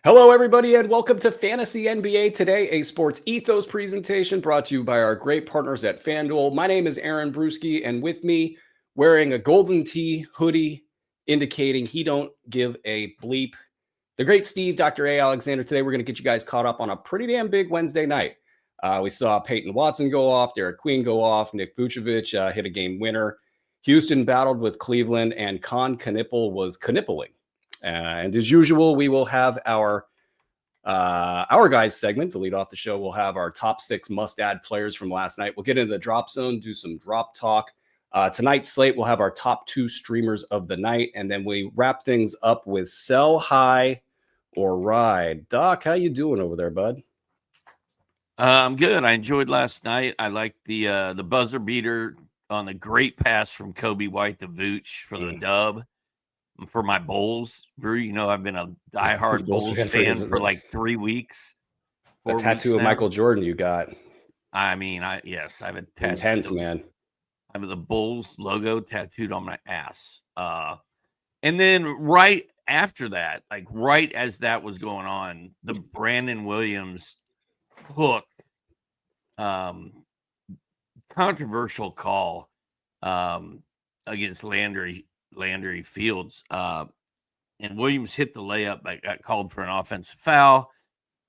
Hello, everybody, and welcome to Fantasy NBA Today, a sports ethos presentation brought to you by our great partners at FanDuel. My name is Aaron Bruski, and with me, wearing a golden tee hoodie indicating he don't give a bleep, the great Steve, Dr. A. Alexander. Today, we're going to get you guys caught up on a pretty damn big Wednesday night. We saw Peyton Watson go off, Derek Queen go off, Nick Vucevic hit a game winner. Houston battled with Cleveland, and Con Knippel was knippling. And as usual, we will have our guys segment to lead off the show. We'll have our top 6 must-add players from last night. We'll get into the drop zone, do some drop talk. Tonight's slate, we'll have our top 2 streamers of the night, and then we wrap things up with sell high or ride. Doc, how you doing over there, bud? I'm good. I enjoyed last night. I liked the buzzer beater on the great pass from Kobe White to Vooch for the dub. For my Bulls, Brew, you know I've been a diehard Bulls fan for like 3 weeks. A tattoo of Michael Jordan you got. I mean, I have a tattoo. Intense, man. I have the Bulls logo tattooed on my ass. And then right after that, like right as that was going on, the Brandon Williams hook, controversial call against Landry Fields, and Williams hit the layup, but got called for an offensive foul.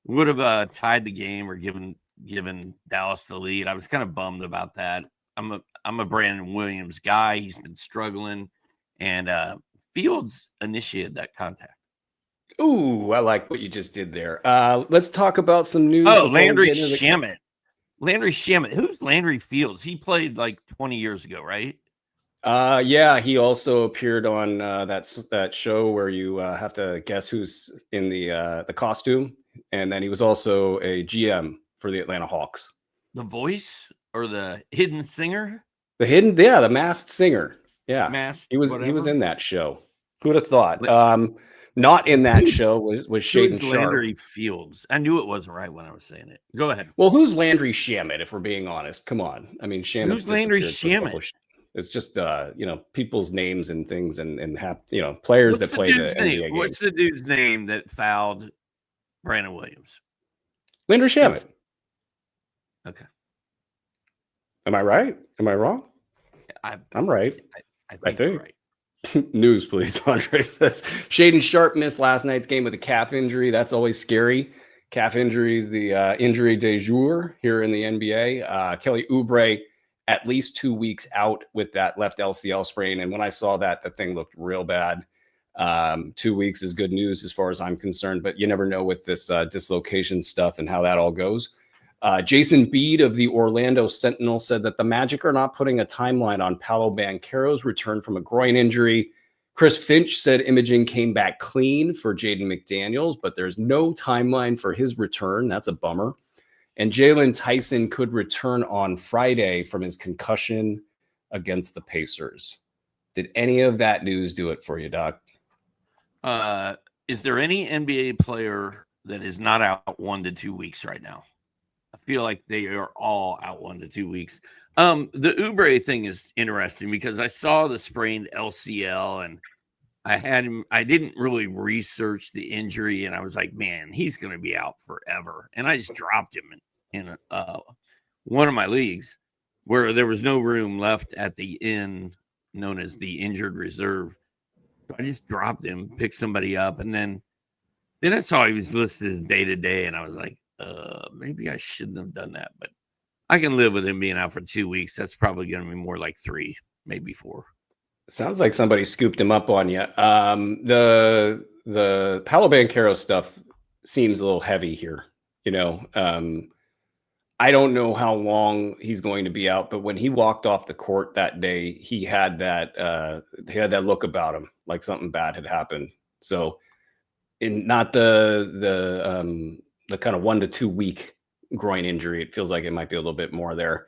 Would have tied the game or given Dallas the lead. I was kind of bummed about that. I'm a Brandon Williams guy. He's been struggling, and Fields initiated that contact. Ooh, I like what you just did there. Let's talk about some news. Oh, Landry Shamet. Landry Shamet. Who's Landry Fields? He played like 20 years ago, right? Yeah, he also appeared on that show where you have to guess who's in the costume, and then he was also a GM for the Atlanta Hawks. The Voice or the hidden singer? The masked singer. Yeah, masked. He was in that show. Who would have thought? Not in that show was Shaden Sharp. Landry Fields. I knew it wasn't right when I was saying it. Go ahead. Well, who's Landry Shamet? If we're being honest, come on. I mean, Shamet. Who's Landry Shamet? It's just people's names and things and have players that play the NBA game. What's the dude's name that fouled Brandon Williams? Landry Shamet. Okay. Am I right? Am I wrong? I'm right. I think. Right. News, please, Andre says. Shaden Sharp missed last night's game with a calf injury. That's always scary. Calf injury is the injury du jour here in the NBA. Kelly Oubre at least 2 weeks out with that left LCL sprain. And when I saw that, the thing looked real bad. 2 weeks is good news as far as I'm concerned, but you never know with this dislocation stuff and how that all goes. Jason Beede of the Orlando Sentinel said that the Magic are not putting a timeline on Paolo Banchero's return from a groin injury. Chris Finch said imaging came back clean for Jaden McDaniels, but there's no timeline for his return. That's a bummer. And Jalen Tyson could return on Friday from his concussion against the Pacers. Did any of that news do it for you, Doc? Is there any NBA player that is not out 1 to 2 weeks right now? I feel like they are all out 1 to 2 weeks. The Oubre thing is interesting because I saw the sprained LCL and I didn't really research the injury, and I was like, man, he's going to be out forever. And I just dropped him in one of my leagues where there was no room left at the end known as the injured reserve. So I just dropped him, picked somebody up, and then I saw he was listed as day-to-day, and I was like, maybe I shouldn't have done that. But I can live with him being out for 2 weeks. That's probably going to be more like 3, maybe 4. Sounds like somebody scooped him up on you. The Paolo Banchero stuff seems a little heavy here. I don't know how long he's going to be out, but when he walked off the court that day, he had that look about him, like something bad had happened. So, not the kind of 1 to 2 week groin injury. It feels like it might be a little bit more there.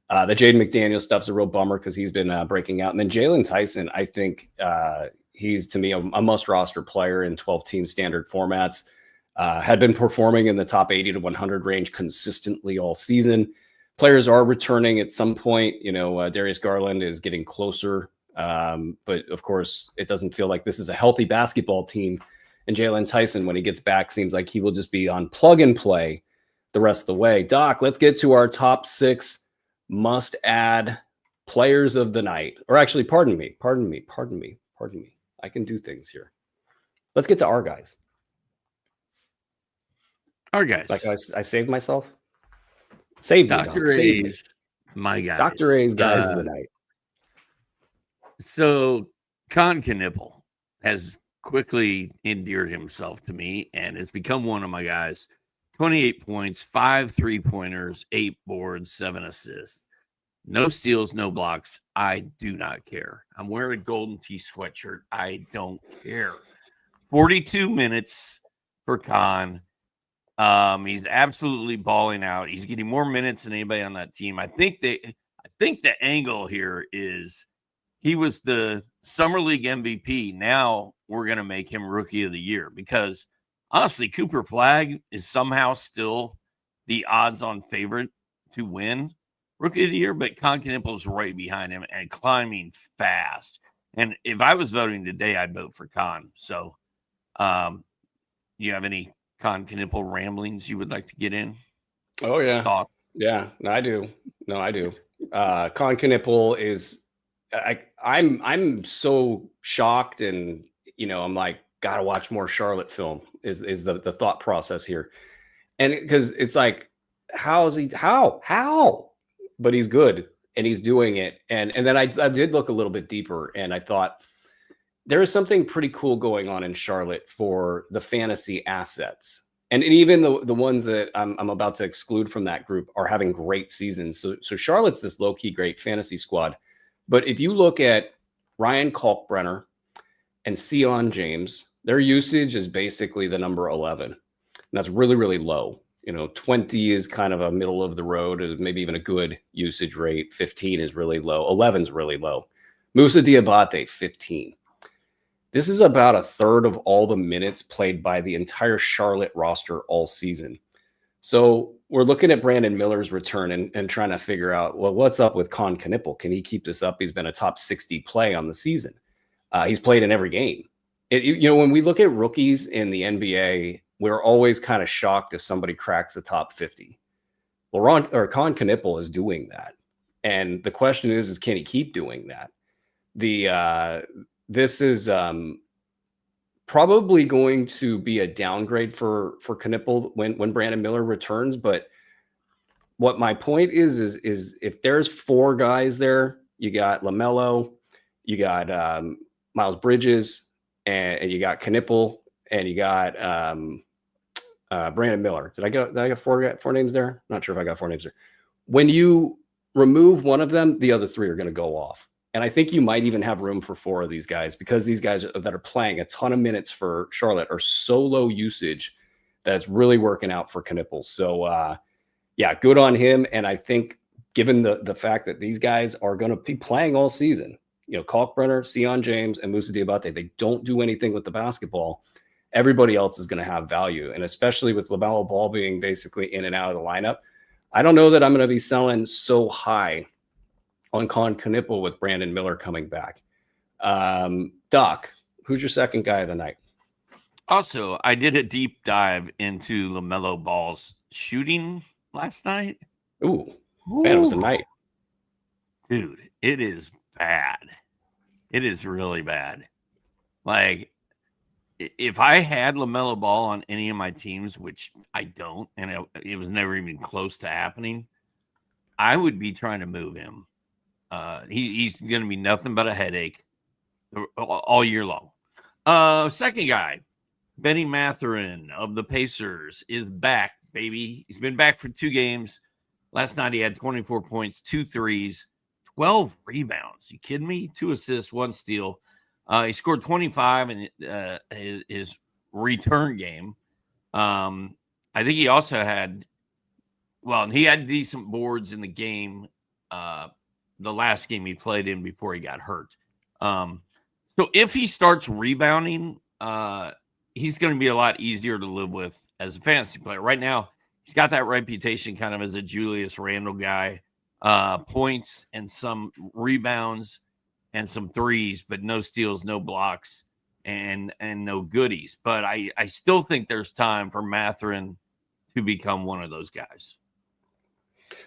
The Jaden McDaniels stuff's a real bummer because he's been breaking out. And then Jalen Tyson, I think he's, to me, a must roster player in 12-team standard formats. Had been performing in the top 80 to 100 range consistently all season. Players are returning at some point. Darius Garland is getting closer. But, of course, it doesn't feel like this is a healthy basketball team And Jalen Tyson, when he gets back, seems like he will just be on plug and play the rest of the way. Doc, let's get to our top 6 must-add players of the night. Or actually, pardon me. I can do things here. Let's get to our guys. Our guys. Like I saved myself. Save me, Dr. Doc. Save me. A's, my guys. Dr. A's guys of the night. So Con Knipple has quickly endeared himself to me and has become one of my guys. 28 points, 5 3-pointers, 8 boards, 7 assists. No steals, no blocks. I do not care. I'm wearing a Golden Tee sweatshirt. I don't care. 42 minutes for Con. He's absolutely balling out. He's getting more minutes than anybody on that team. I think the angle here is he was the Summer League MVP. Now we're going to make him Rookie of the Year because, honestly, Cooper Flagg is somehow still the odds-on favorite to win Rookie of the Year, but Con Knipple's right behind him and climbing fast. And if I was voting today, I'd vote for Con. So you have any Con Knipple ramblings you would like to get in? Oh, yeah. Talk. Yeah, I do. Con Knipple is I'm so shocked, and I'm like, gotta watch more Charlotte film is the thought process here. And because it's like, how is he how but he's good and he's doing it. And then I did look a little bit deeper, and I thought there is something pretty cool going on in Charlotte for the fantasy assets. And even the ones that I'm about to exclude from that group are having great seasons. So Charlotte's this low-key great fantasy squad. But if you look at Ryan Kalkbrenner and Sion James, their usage is basically the number 11. And that's really, really low. 20 is kind of a middle of the road, or maybe even a good usage rate. 15 is really low. 11 is really low. Moussa Diabate, 15. This is about a third of all the minutes played by the entire Charlotte roster all season. So we're looking at Brandon Miller's return and trying to figure out, well, what's up with Con Knipple? Can he keep this up? He's been a top 60 play on the season. He's played in every game. When we look at rookies in the NBA, we're always kind of shocked if somebody cracks the top 50. Well, Con Knipple is doing that. And the question is can he keep doing that? This is probably going to be a downgrade for Knipple when Brandon Miller returns. But what my point is if there's 4 guys there, you got LaMelo, you got Miles Bridges, and you got Knipple, and you got Brandon Miller. Did I get 4 names there? Not sure if I got 4 names there. When you remove one of them, the other 3 are going to go off. And I think you might even have room for 4 of these guys, because these guys that are playing a ton of minutes for Charlotte are so low usage that it's really working out for Knipple. So, yeah, good on him. And I think given the fact that these guys are going to be playing all season, Kalkbrenner, Sion James, and Moussa Diabate, they don't do anything with the basketball. Everybody else is going to have value. And especially with LaMelo Ball being basically in and out of the lineup, I don't know that I'm going to be selling so high on Con Knipple with Brandon Miller coming back. Doc, who's your second guy of the night? Also, I did a deep dive into LaMelo Ball's shooting last night. Ooh, man, it was a night. Dude, it is bad. It is really bad. Like, if I had LaMelo Ball on any of my teams, which I don't, and it was never even close to happening, I would be trying to move him. He's going to be nothing but a headache all year long. Second guy, Benny Mathurin of the Pacers is back, baby. He's been back for 2 games. Last night he had 24 points, 2 threes, 12 rebounds. You kidding me? 2 assists, 1 steal. He scored 25 in his return game. I think he also had decent boards in the game. The last game he played in before he got hurt. So if he starts rebounding, he's going to be a lot easier to live with as a fantasy player. Right now, he's got that reputation kind of as a Julius Randle guy, points and some rebounds and some threes, but no steals, no blocks. and no goodies. But I still think there's time for Mathurin to become one of those guys.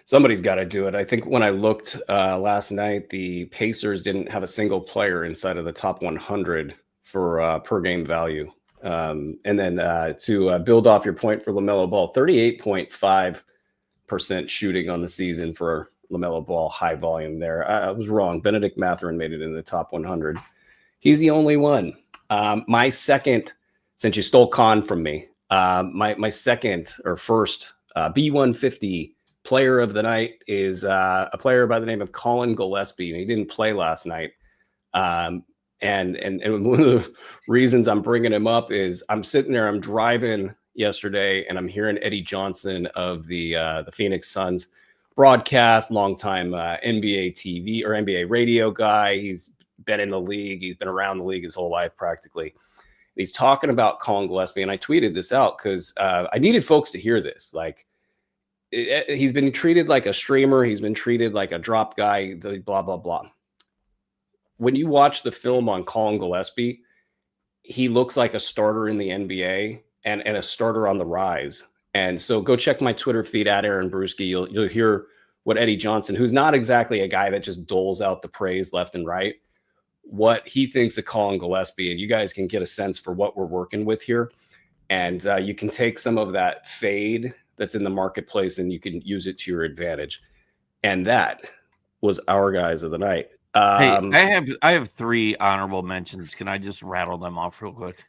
Somebody's got to do it. I think when I looked last night, the Pacers didn't have a single player inside of the top 100 for per game value. And then to build off your point for LaMelo Ball, 38.5% shooting on the season for LaMelo Ball, high volume there. I was wrong. Benedict Mathurin made it in the top 100. He's the only one. My second, since you stole Khan from me, my second or first B150 player of the night is a player by the name of Colin Gillespie. He didn't play last night. And one of the reasons I'm bringing him up is I'm sitting there, I'm driving yesterday, and I'm hearing Eddie Johnson of the Phoenix Suns broadcast, longtime NBA TV or NBA radio guy. He's been in the league. He's been around the league his whole life practically. He's talking about Colin Gillespie, and I tweeted this out because I needed folks to hear this. Like, he's been treated like a streamer. He's been treated like a drop guy, blah, blah, blah. When you watch the film on Colin Gillespie, he looks like a starter in the NBA and a starter on the rise. And so go check my Twitter feed at Aaron Bruski. You'll hear what Eddie Johnson, who's not exactly a guy that just doles out the praise left and right, what he thinks of Colin Gillespie. And you guys can get a sense for what we're working with here. And you can take some of that fade that's in the marketplace and you can use it to your advantage. And that was our guys of the night. Hey, I have 3 honorable mentions. Can I just rattle them off real quick?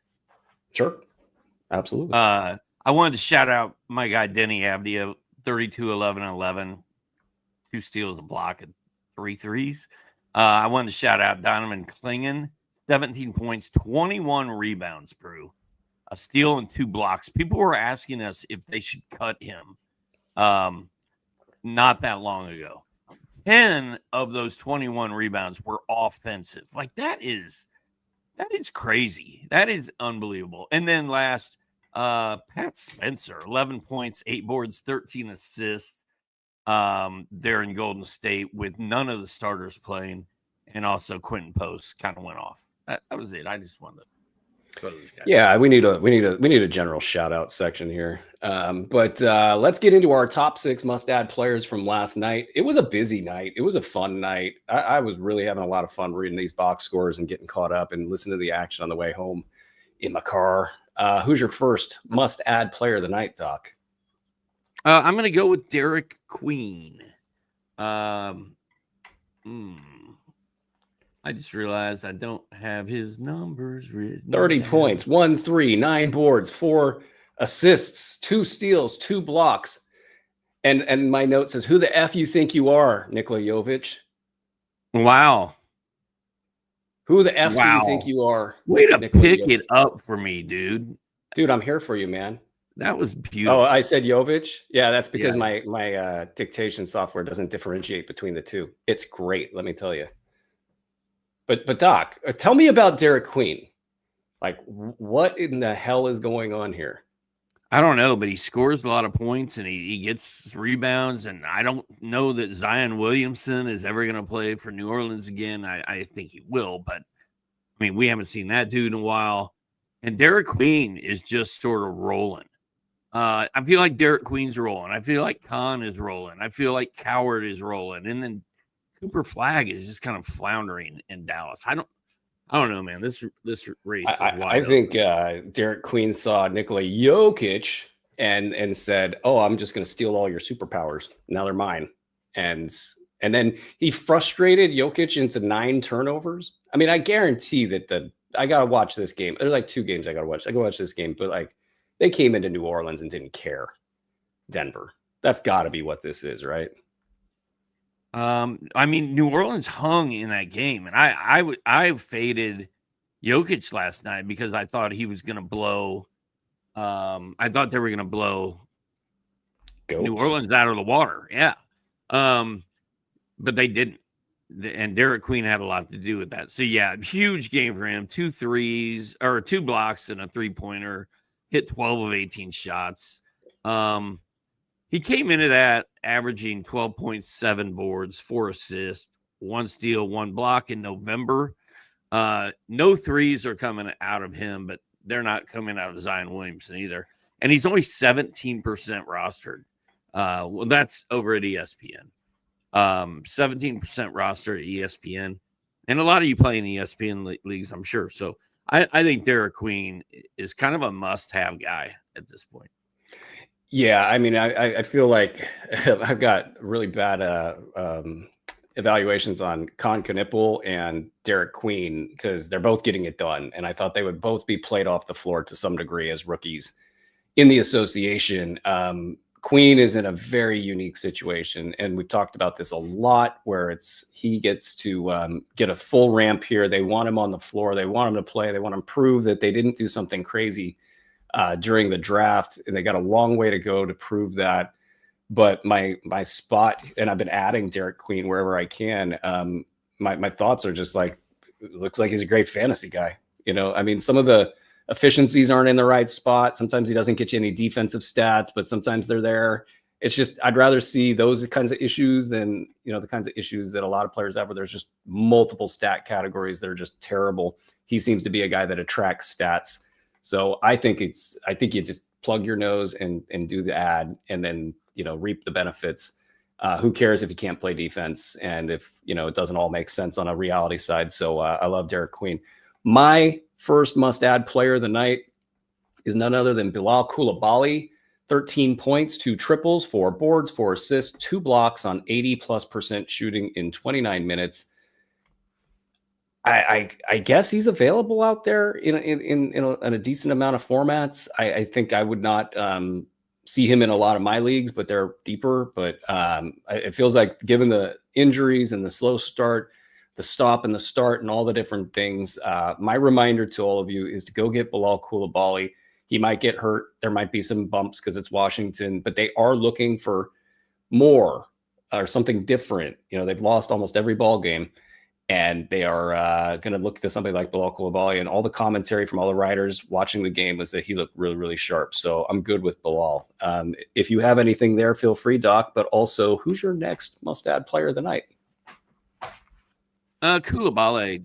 Sure. Absolutely. I wanted to shout out my guy Denny Avdia, 32, 11, 11, 2 steals, a block, and 3 threes. I wanted to shout out Donovan Clingan, 17 points, 21 rebounds, Brew, a steal and 2 blocks. People were asking us if they should cut him not that long ago. 10 of those 21 rebounds were offensive. Like, that is crazy. That is unbelievable. And then last, Pat Spencer, 11 points, 8 boards, 13 assists there in Golden State with none of the starters playing. And also Quentin Post kind of went off. That was it. I just wanted to go to those guys. Yeah, we need a general shout out section here. But let's get into our top 6 must-add players from last night. It was a busy night. It was a fun night. I was really having a lot of fun reading these box scores and getting caught up and listening to the action on the way home in my car. Who's your first must-add player of the night, Doc? I'm going to go with Derek Queen. I just realized I don't have his numbers written 30 down. points, 1 3, 9 boards, 4 assists, 2 steals, 2 blocks. And my note says, who the F you think you are, Nikola Jovic? Wow. Who the F do you think you are? Way to pick it up for me, dude. Dude, I'm here for you, man. That was beautiful. Oh, I said Jovic? Yeah, that's because my dictation software doesn't differentiate between the two. It's great, let me tell you. But Doc, tell me about Derek Queen. Like, what in the hell is going on here? I don't know, but he scores a lot of points and he gets rebounds. And I don't know that Zion Williamson is ever going to play for New Orleans again. I think he will, but I mean, we haven't seen that dude in a while. And Derek Queen is just sort of rolling. I feel like Derek Queen's rolling. I feel like Khan is rolling. I feel like Coward is rolling. And then Cooper Flagg is just kind of floundering in Dallas. I don't know, man. This race is wide I think Derek Queen saw Nikola Jokic and said, "Oh, I'm just going to steal all your superpowers. Now they're mine." And then he frustrated Jokic into 9 turnovers. I mean, I guarantee that I got to watch this game. There's like 2 games I got to watch. I go watch this game, but like they came into New Orleans and didn't care. Denver. That's got to be what this is, right? I mean, New Orleans hung in that game, and I faded Jokic last night because I thought he was going to blow. I thought they were going to blow New Orleans out of the water. Yeah, but they didn't, and Derek Queen had a lot to do with that. So yeah, huge game for him. 2 threes or 2 blocks and a 3-pointer. Hit 12 of 18 shots. He came into that averaging 12.7 boards, 4 assists, 1 steal, 1 block in November. No threes are coming out of him, but they're not coming out of Zion Williamson either. And he's only 17% rostered. Well, that's over at ESPN. 17% roster at ESPN. And a lot of you play in ESPN leagues, I'm sure. So I think Derek Queen is kind of a must-have guy at this point. Yeah, I mean, I feel like I've got really bad evaluations on Con Knipple and Derek Queen because they're both getting it done. And I thought they would both be played off the floor to some degree as rookies in the association. Queen is in a very unique situation. And we've talked about this a lot where he gets to get a full ramp here. They want him on the floor. They want him to play. They want him to prove that they didn't do something crazy during the draft. And they got a long way to go to prove that. But my spot, and I've been adding Derek Queen wherever I can. My thoughts are just like, it looks like he's a great fantasy guy. I mean, some of the efficiencies aren't in the right spot. Sometimes he doesn't get you any defensive stats, but sometimes they're there. It's just, I'd rather see those kinds of issues than, the kinds of issues that a lot of players have where there's just multiple stat categories that are just terrible. He seems to be a guy that attracts stats. So I think you just plug your nose and do the ad and then, reap the benefits. Who cares if you can't play defense and if, it doesn't all make sense on a reality side. So I love Derek Queen. My first must-add player of the night is none other than Bilal Coulibaly. 13 points, 2 triples, 4 boards, 4 assists, 2 blocks on 80+% shooting in 29 minutes. I guess he's available out there in a decent amount of formats. I think I would not see him in a lot of my leagues, but they're deeper. But it feels like given the injuries and the slow start, the stop and the start and all the different things, my reminder to all of you is to go get Bilal Coulibaly. He might get hurt. There might be some bumps because it's Washington, but they are looking for more or something different. They've lost almost every ball game, and they are going to look to somebody like Bilal Coulibaly. And all the commentary from all the writers watching the game was that he looked really, really sharp. So I'm good with Bilal. If you have anything there, feel free, Doc. But also, who's your next must-add player of the night? Coulibaly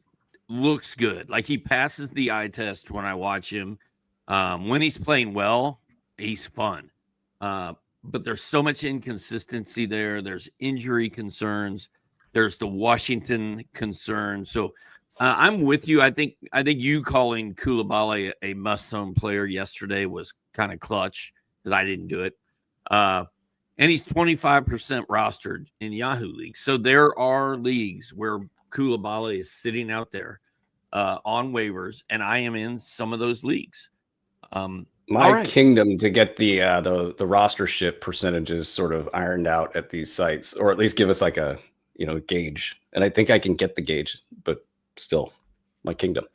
looks good. Like, he passes the eye test when I watch him. When he's playing well, he's fun. But there's so much inconsistency there. There's injury concerns. There's the Washington concern. So I'm with you. I think you calling Coulibaly a must-own player yesterday was kind of clutch because I didn't do it. And he's 25% rostered in Yahoo leagues. So there are leagues where Coulibaly is sitting out there on waivers, and I am in some of those leagues. My kingdom to get the rostership percentages sort of ironed out at these sites, or at least give us like a gauge. And I think I can get the gauge, but still, my kingdom.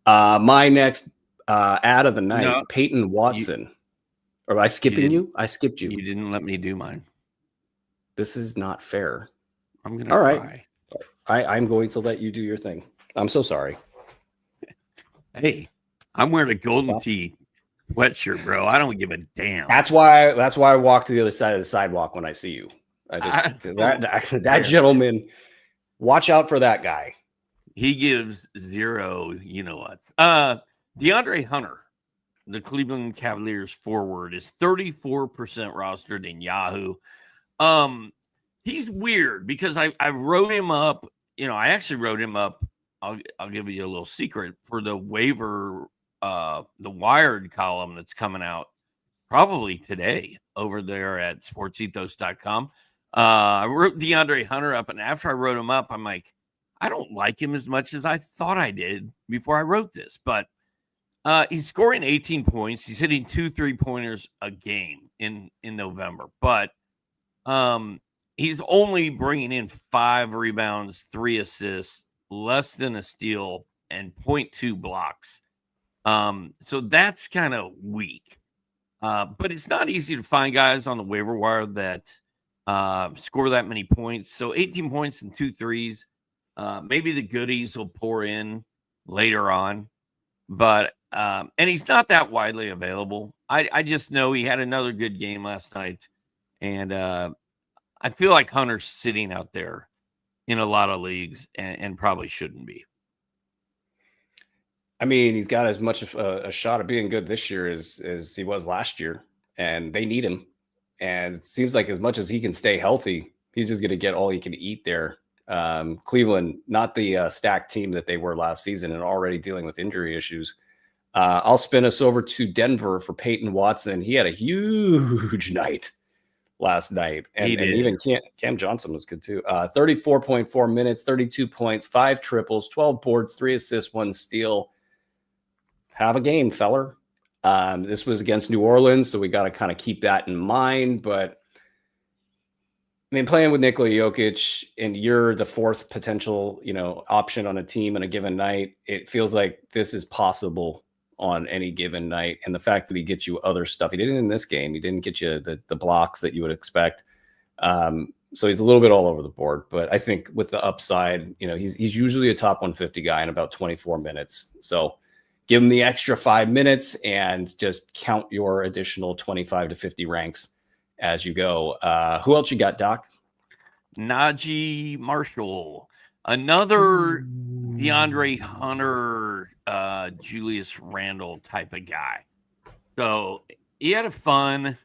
My next ad of the night, Peyton Watson. Am I skipping you? I skipped you. You didn't let me do mine. This is not fair. I'm gonna cry. I'm going to let you do your thing. I'm so sorry. Hey, I'm wearing a Golden Tee sweatshirt, bro. I don't give a damn. That's why I walk to the other side of the sidewalk when I see you. That gentleman, watch out for that guy. He gives zero, what? DeAndre Hunter, the Cleveland Cavaliers forward, is 34% rostered in Yahoo. He's weird because I wrote him up. I actually wrote him up. I'll give you a little secret for the waiver, the Wired column that's coming out probably today over there at sportsethos.com. I wrote DeAndre Hunter up, and after I wrote him up, I'm like, I don't like him as much as I thought I did before I wrote this. But he's scoring 18 points. He's hitting 2 3-pointers a game in November. But he's only bringing in 5 rebounds, 3 assists, less than a steal, and 0.2 blocks. So that's kind of weak. But it's not easy to find guys on the waiver wire that score that many points. So 18 points and 2 threes. Maybe the goodies will pour in later on. But and he's not that widely available. I just know he had another good game last night. And I feel like Hunter's sitting out there in a lot of leagues and probably shouldn't be. I mean, he's got as much of a shot of being good this year as he was last year, and they need him. And it seems like as much as he can stay healthy, he's just going to get all he can eat there. Cleveland, not the stacked team that they were last season, and already dealing with injury issues. I'll spin us over to Denver for Peyton Watson. He had a huge night last night, and even Cam Johnson was good too. 34.4 minutes, 32 points, 5 triples, 12 boards, 3 assists, 1 steal. Have a game, feller. This was against New Orleans, so we got to kind of keep that in mind. But I mean, playing with Nikola Jokic and you're the 4th potential, option on a team in a given night, it feels like this is possible on any given night. And the fact that he gets you other stuff, he didn't in this game. He didn't get you the blocks that you would expect. So he's a little bit all over the board. But I think with the upside, he's usually a top 150 guy in about 24 minutes. So give him the extra 5 minutes and just count your additional 25 to 50 ranks as you go. Who else you got, Doc? Najee Marshall, another DeAndre Hunter, Julius Randle type of guy. So he had a fun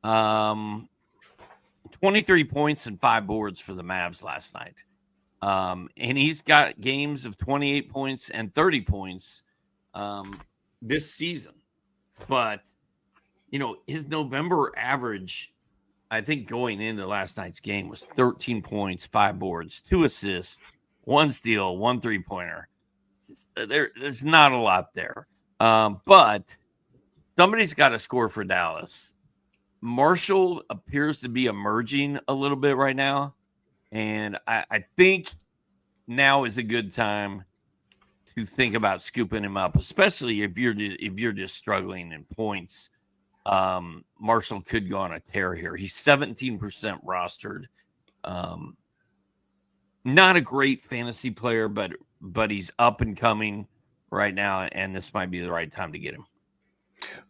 23 points and 5 boards for the Mavs last night. And he's got games of 28 points and 30 points this season. But, his November average, I think going into last night's game, was 13 points, 5 boards, 2 assists, 1 steal, 1 3-pointer. There's not a lot there. But somebody's got to score for Dallas. Marshall appears to be emerging a little bit right now. And I think now is a good time to think about scooping him up, especially if you're just struggling in points. Marshall could go on a tear here. He's 17% rostered. Not a great fantasy player, but he's up and coming right now, and this might be the right time to get him.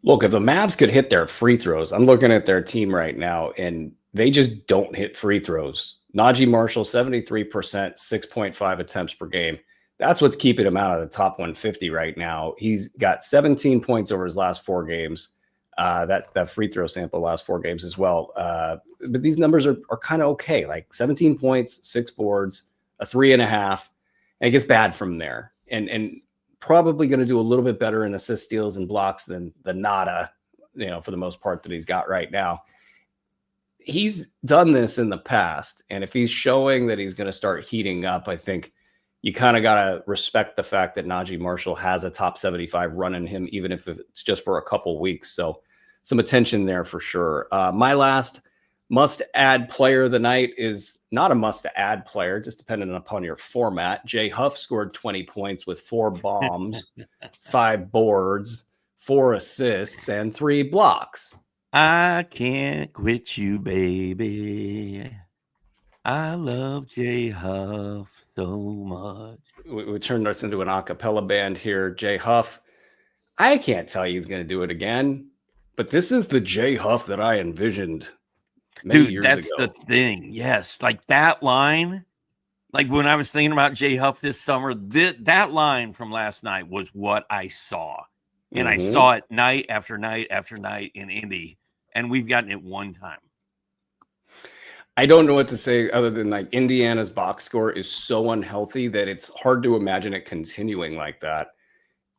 Look, if the Mavs could hit their free throws, I'm looking at their team right now, and they just don't hit free throws. Najee Marshall, 73%, 6.5 attempts per game. That's what's keeping him out of the top 150 right now. He's got 17 points over his last 4 games. That free throw sample last 4 games as well. But these numbers are kind of okay. Like 17 points, 6 boards, a 3.5, and it gets bad from there. And probably going to do a little bit better in assist, steals, and blocks than the nada, for the most part that he's got right now. He's done this in the past, and if he's showing that he's going to start heating up, I think you kind of got to respect the fact that Najee Marshall has a top 75 run in him, even if it's just for a couple weeks. So some attention there for sure. My last must-add player of the night is not a must-add player, just depending upon your format. Jay Huff scored 20 points with 4 bombs, 5 boards, 4 assists, and 3 blocks. I can't quit you, baby. I love Jay Huff so much. We turned us into an a cappella band here. Jay Huff, I can't tell you he's going to do it again, but this is the Jay Huff that I envisioned many years that's ago. the thing. Yes, like that line, like when I was thinking about Jay Huff this summer, that line from last night was what I saw. And I saw it night after night after night in Indy, and we've gotten it one time. I don't know what to say other than like Indiana's box score is so unhealthy that it's hard to imagine it continuing like that.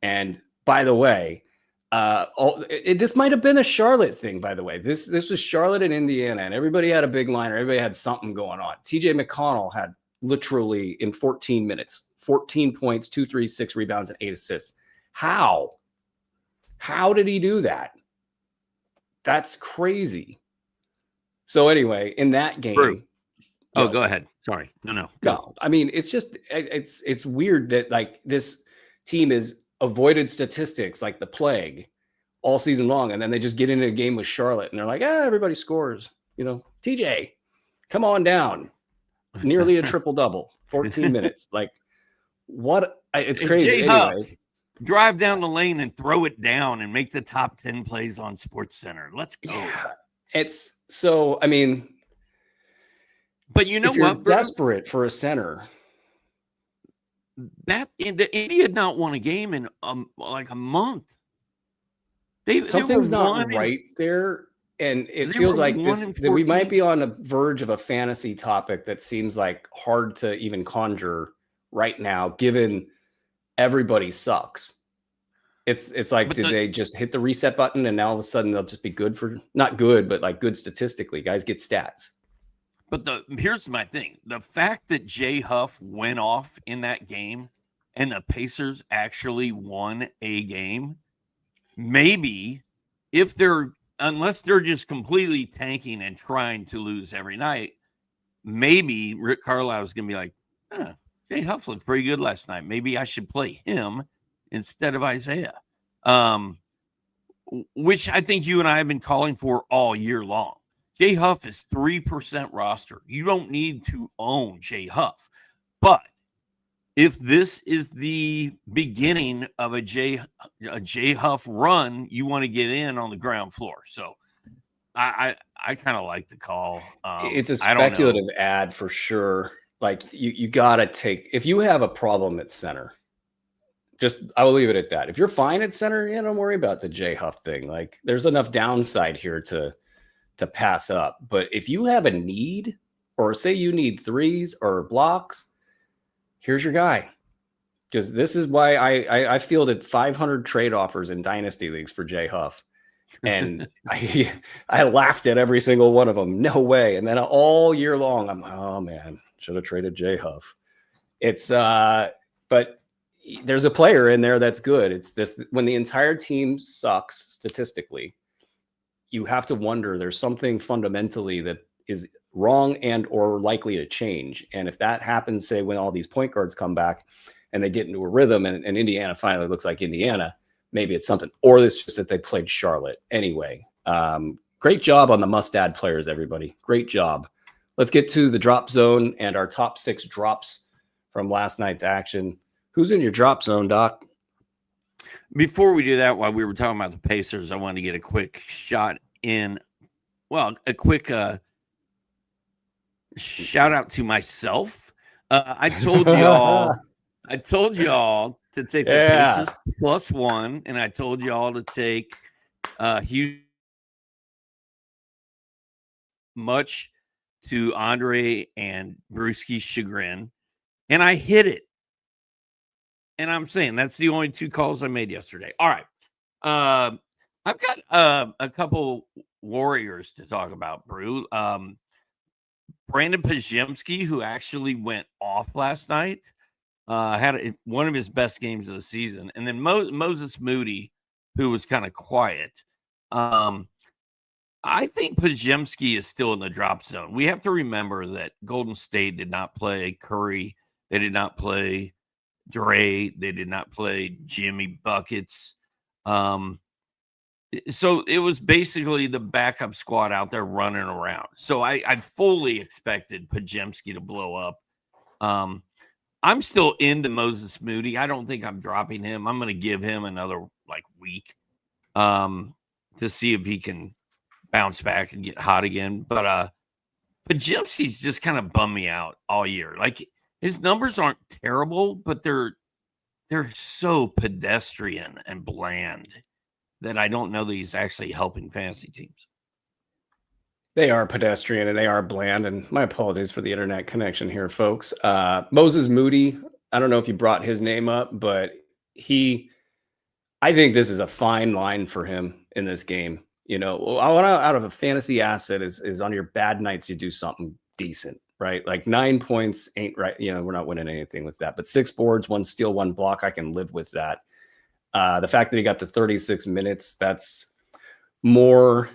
And by the way, this might have been a Charlotte thing, by the way. This was Charlotte and Indiana, and everybody had a big line. Everybody had something going on. TJ McConnell had literally in 14 minutes, 14 points, 2, 3, 6 rebounds, and 8 assists. How did he do that? That's crazy. So anyway, in that game, go ahead. Sorry. No. I mean, it's just it's weird that like this team is avoided statistics like the plague all season long, and then they just get into a game with Charlotte, and they're like, everybody scores. TJ, come on down. Nearly a triple double, 14 minutes. Like what? It's crazy. Jay anyway. Huff, drive down the lane and throw it down and make the top 10 plays on SportsCenter. Let's go. Yeah. It's so, I mean, but you know if you're what, bro? Desperate for a center. that the Indy had not won a game in like a month. They were Something's not 1 in right there. And it they feels were like 1 in that we might 14. be on the verge of a fantasy topic that seems like hard to even conjure right now, given everybody sucks. It's like, But did they just hit the reset button and now all of a sudden they'll just be good for, not good, but like good statistically? Guys get stats. here's my thing. The fact that Jay Huff went off in that game and the Pacers actually won a game, maybe if they're unless they're just completely tanking and trying to lose every night, maybe Rick Carlisle is going to be like, Jay Huff looked pretty good last night. Maybe I should play him instead of Isaiah, which I think you and I have been calling for all year long. Jay Huff is 3% roster. You don't need to own Jay Huff. But if this is the beginning of a Jay Huff run, you want to get in on the ground floor. So I kind of like the call. It's a I don't know. speculative ad for sure. Like you got to take, if you have a problem at center, I will leave it at that. If you're fine at center, don't worry about the Jay Huff thing. Like there's enough downside here to pass up. But if you have a need, or say you need threes or blocks, here's your guy. Because this is why I fielded 500 trade offers in dynasty leagues for Jay Huff. And I laughed at every single one of them. No way. And then all year long, I'm like, oh man, should have traded Jay Huff. It's but there's a player in there that's good. It's this, when the entire team sucks statistically, you have to wonder there's something fundamentally that is wrong and or likely to change. And if that happens, say when all these point guards come back and they get into a rhythm and Indiana finally looks like Indiana, maybe it's something, or it's just that they played Charlotte anyway. Great job on the must-add players, everybody. Great job. Let's get to the drop zone and our top 6 drops from last night's action. Who's in your drop zone, Doc? Before we do that, while we were talking about the Pacers, I wanted to get a quick shot in. Well, a quick shout out to myself. I told y'all to take the Pacers +1, and I told y'all to take Houston, much to Andre and Bruski's chagrin, and I hit it. And I'm saying that's the only 2 calls I made yesterday. All right. I've got a couple Warriors to talk about, Brew. Brandon Pajemski, who actually went off last night, had one of his best games of the season. And then Moses Moody, who was kind of quiet. I think Pajemski is still in the drop zone. We have to remember that Golden State did not play Curry. They did not play Dre. They did not play Jimmy Buckets. So it was basically the backup squad out there running around. So I fully expected Pajemski to blow up. I'm still into Moses Moody. I don't think I'm dropping him. I'm going to give him another week to see if he can bounce back and get hot again. But Pajemski's just kind of bummed me out all year. Like his numbers aren't terrible, but they're so pedestrian and bland that I don't know that he's actually helping fantasy teams. They are pedestrian and they are bland. And my apologies for the internet connection here, folks. Moses Moody, I don't know if you brought his name up, but I think this is a fine line for him in this game. Out of a fantasy asset is on your bad nights, you do something decent, right? Like 9 points ain't right. We're not winning anything with that, but 6 boards, 1 steal, 1 block, I can live with that. The fact that he got the 36 minutes, that's more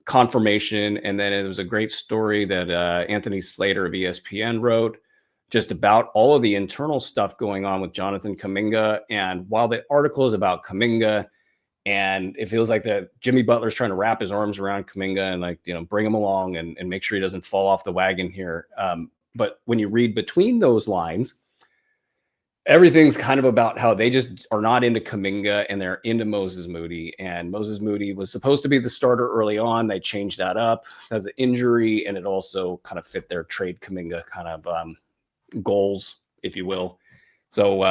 confirmation. And then it was a great story that Anthony Slater of ESPN wrote just about all of the internal stuff going on with Jonathan Kuminga. And while the article is about Kuminga, and it feels like that Jimmy Butler's trying to wrap his arms around Kuminga and bring him along and make sure he doesn't fall off the wagon here. But when you read between those lines, everything's kind of about how they just are not into Kuminga and they're into Moses Moody. And Moses Moody was supposed to be the starter early on. They changed that up because of injury, and it also kind of fit their trade Kuminga kind of goals, if you will. So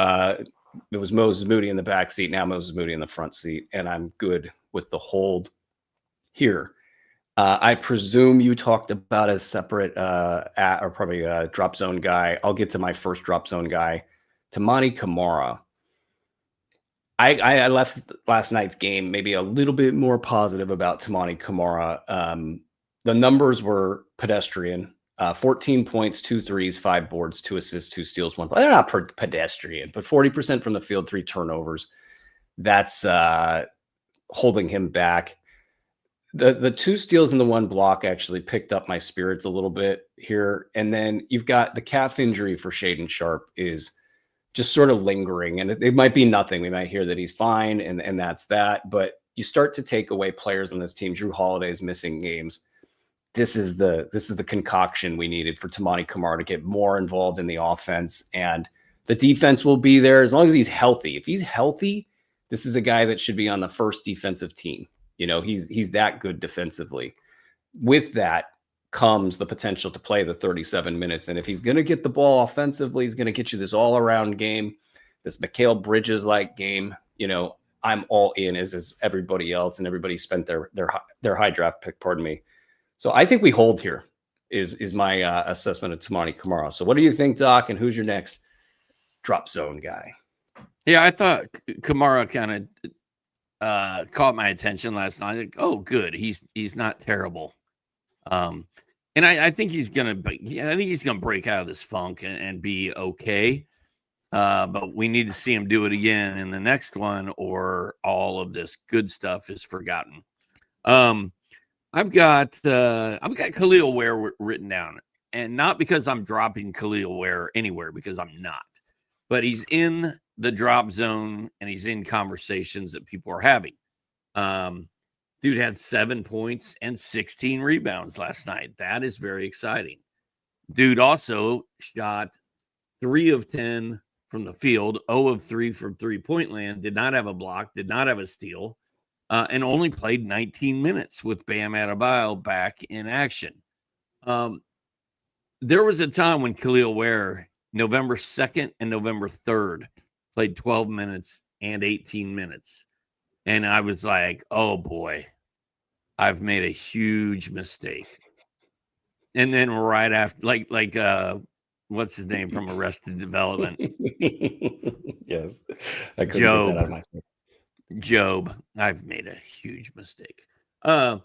it was Moses Moody in the back seat. Now Moses Moody in the front seat. And I'm good with the hold here. I presume you talked about a separate or probably a drop zone guy. I'll get to my first drop zone guy, Tamani Kamara. I left last night's game maybe a little bit more positive about Tamani Kamara. The numbers were pedestrian. 14 points, 2 threes, 5 boards, 2 assists, 2 steals, 1. They're not pedestrian, but 40% from the field, 3 turnovers. That's holding him back. The 2 steals and the 1 block actually picked up my spirits a little bit here. And then you've got the calf injury for Shaden Sharp is just sort of lingering. And it might be nothing. We might hear that he's fine and that's that. But you start to take away players on this team. Drew Holiday's missing games. This is the concoction we needed for Tamani Kamara to get more involved in the offense. And the defense will be there as long as he's healthy. If he's healthy, this is a guy that should be on the first defensive team. You know, he's that good defensively. With that comes the potential to play the 37 minutes. And if he's going to get the ball offensively, he's going to get you this all-around game, this Mikal Bridges-like game. You know, I'm all in as everybody else, and everybody spent their high draft pick, pardon me. So I think we hold here is my assessment of Tamani Kamara. So what do you think, Doc, and who's your next drop zone guy? Yeah, I thought Kamara kind of caught my attention last night. Like, oh, good. He's not terrible. And I think he's gonna break out of this funk and be okay. But we need to see him do it again in the next one, or all of this good stuff is forgotten. I've got Khalil Ware written down, and not because I'm dropping Khalil Ware anywhere, because I'm not. But he's in the drop zone, and he's in conversations that people are having. Dude had 7 points and 16 rebounds last night. That is very exciting. Dude also shot 3 of 10 from the field, 0 of 3 from three-point land, did not have a block, did not have a steal, and only played 19 minutes with Bam Adebayo back in action. There was a time when Khalil Ware, November 2nd and November 3rd, played 12 minutes and 18 minutes. And I was like, oh, boy, I've made a huge mistake. And then right after, like what's his name from Arrested Development? Yes. I couldn't get that out of my face. Job, I've made a huge mistake. So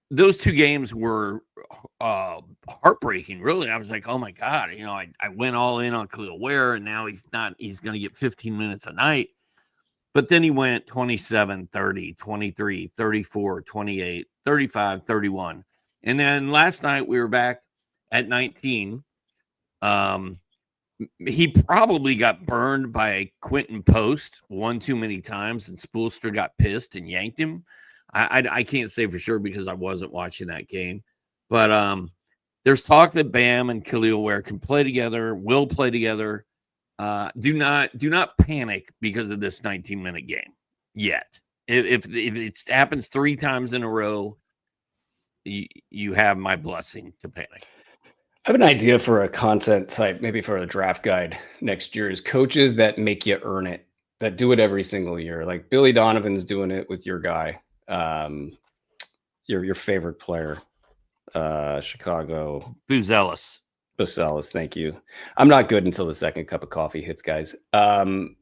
those 2 games were heartbreaking, really. I was like, oh, my God. You know, I went all in on Khalil Ware, and now he's going to get 15 minutes a night. But then he went 27, 30, 23, 34, 28, 35, 31. And then last night we were back at 19. He probably got burned by Quentin Post one too many times, and Spoelstra got pissed and yanked him. I can't say for sure because I wasn't watching that game. But there's talk that Bam and Khalil Ware can play together, will play together. Do not panic because of this 19-minute game yet. If it happens 3 times in a row, you have my blessing to panic. I have an idea for a content type, maybe for a draft guide next year, is coaches that make you earn it, that do it every single year. Like Billy Donovan's doing it with your guy, your favorite player, Chicago. Buzelis, thank you. I'm not good until the second cup of coffee hits, guys. And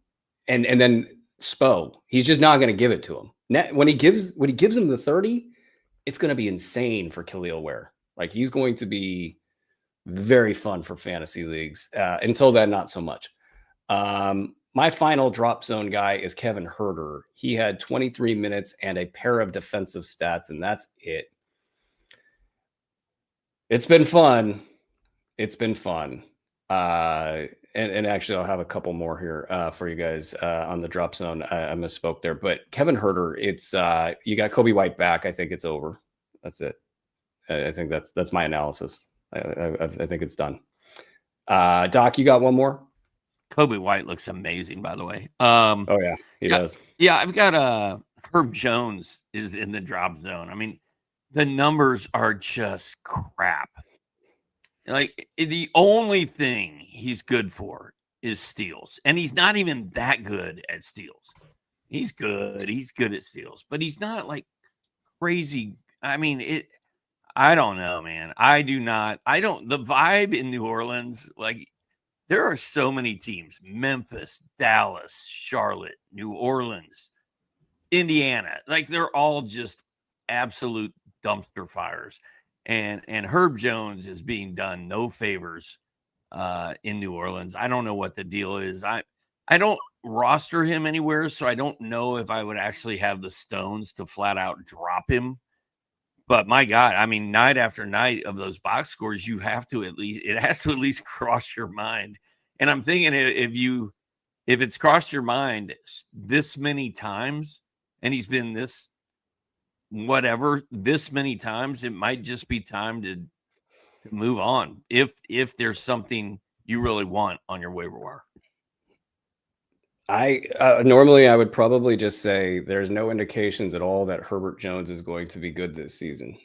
then Spo, he's just not going to give it to him. When he gives him the 30, it's going to be insane for Khalil Ware. Like, he's going to be very fun for fantasy leagues. Until then, not so much. My final drop zone guy is Kevin Huerter. He had 23 minutes and a pair of defensive stats, and that's it. It's been fun. And actually, I'll have a couple more here for you guys on the drop zone. I misspoke there, but Kevin Huerter, it's you got Kobe White back. I think it's over. That's it. I think that's my analysis. I think it's done. Doc, you got one more? Kobe White looks amazing, by the way. Oh yeah, he does. Yeah, I've got Herb Jones is in the drop zone. I mean, the numbers are just crap. Like, the only thing he's good for is steals. And he's not even that good at steals. He's good. He's good at steals, but he's not like crazy. I mean, I don't know, man. The vibe in New Orleans, like there are so many teams, Memphis, Dallas, Charlotte, New Orleans, Indiana, like they're all just absolute dumpster fires. And Herb Jones is being done no favors in New Orleans. I don't know what the deal is. I don't roster him anywhere, so I don't know if I would actually have the stones to flat out drop him. But my God, I mean, night after night of those box scores, it has to at least cross your mind. And I'm thinking if it's crossed your mind this many times, and he's been this many times, it might just be time to move on. If there's something you really want on your waiver wire. Normally I would probably just say there's no indications at all that Herbert Jones is going to be good this season.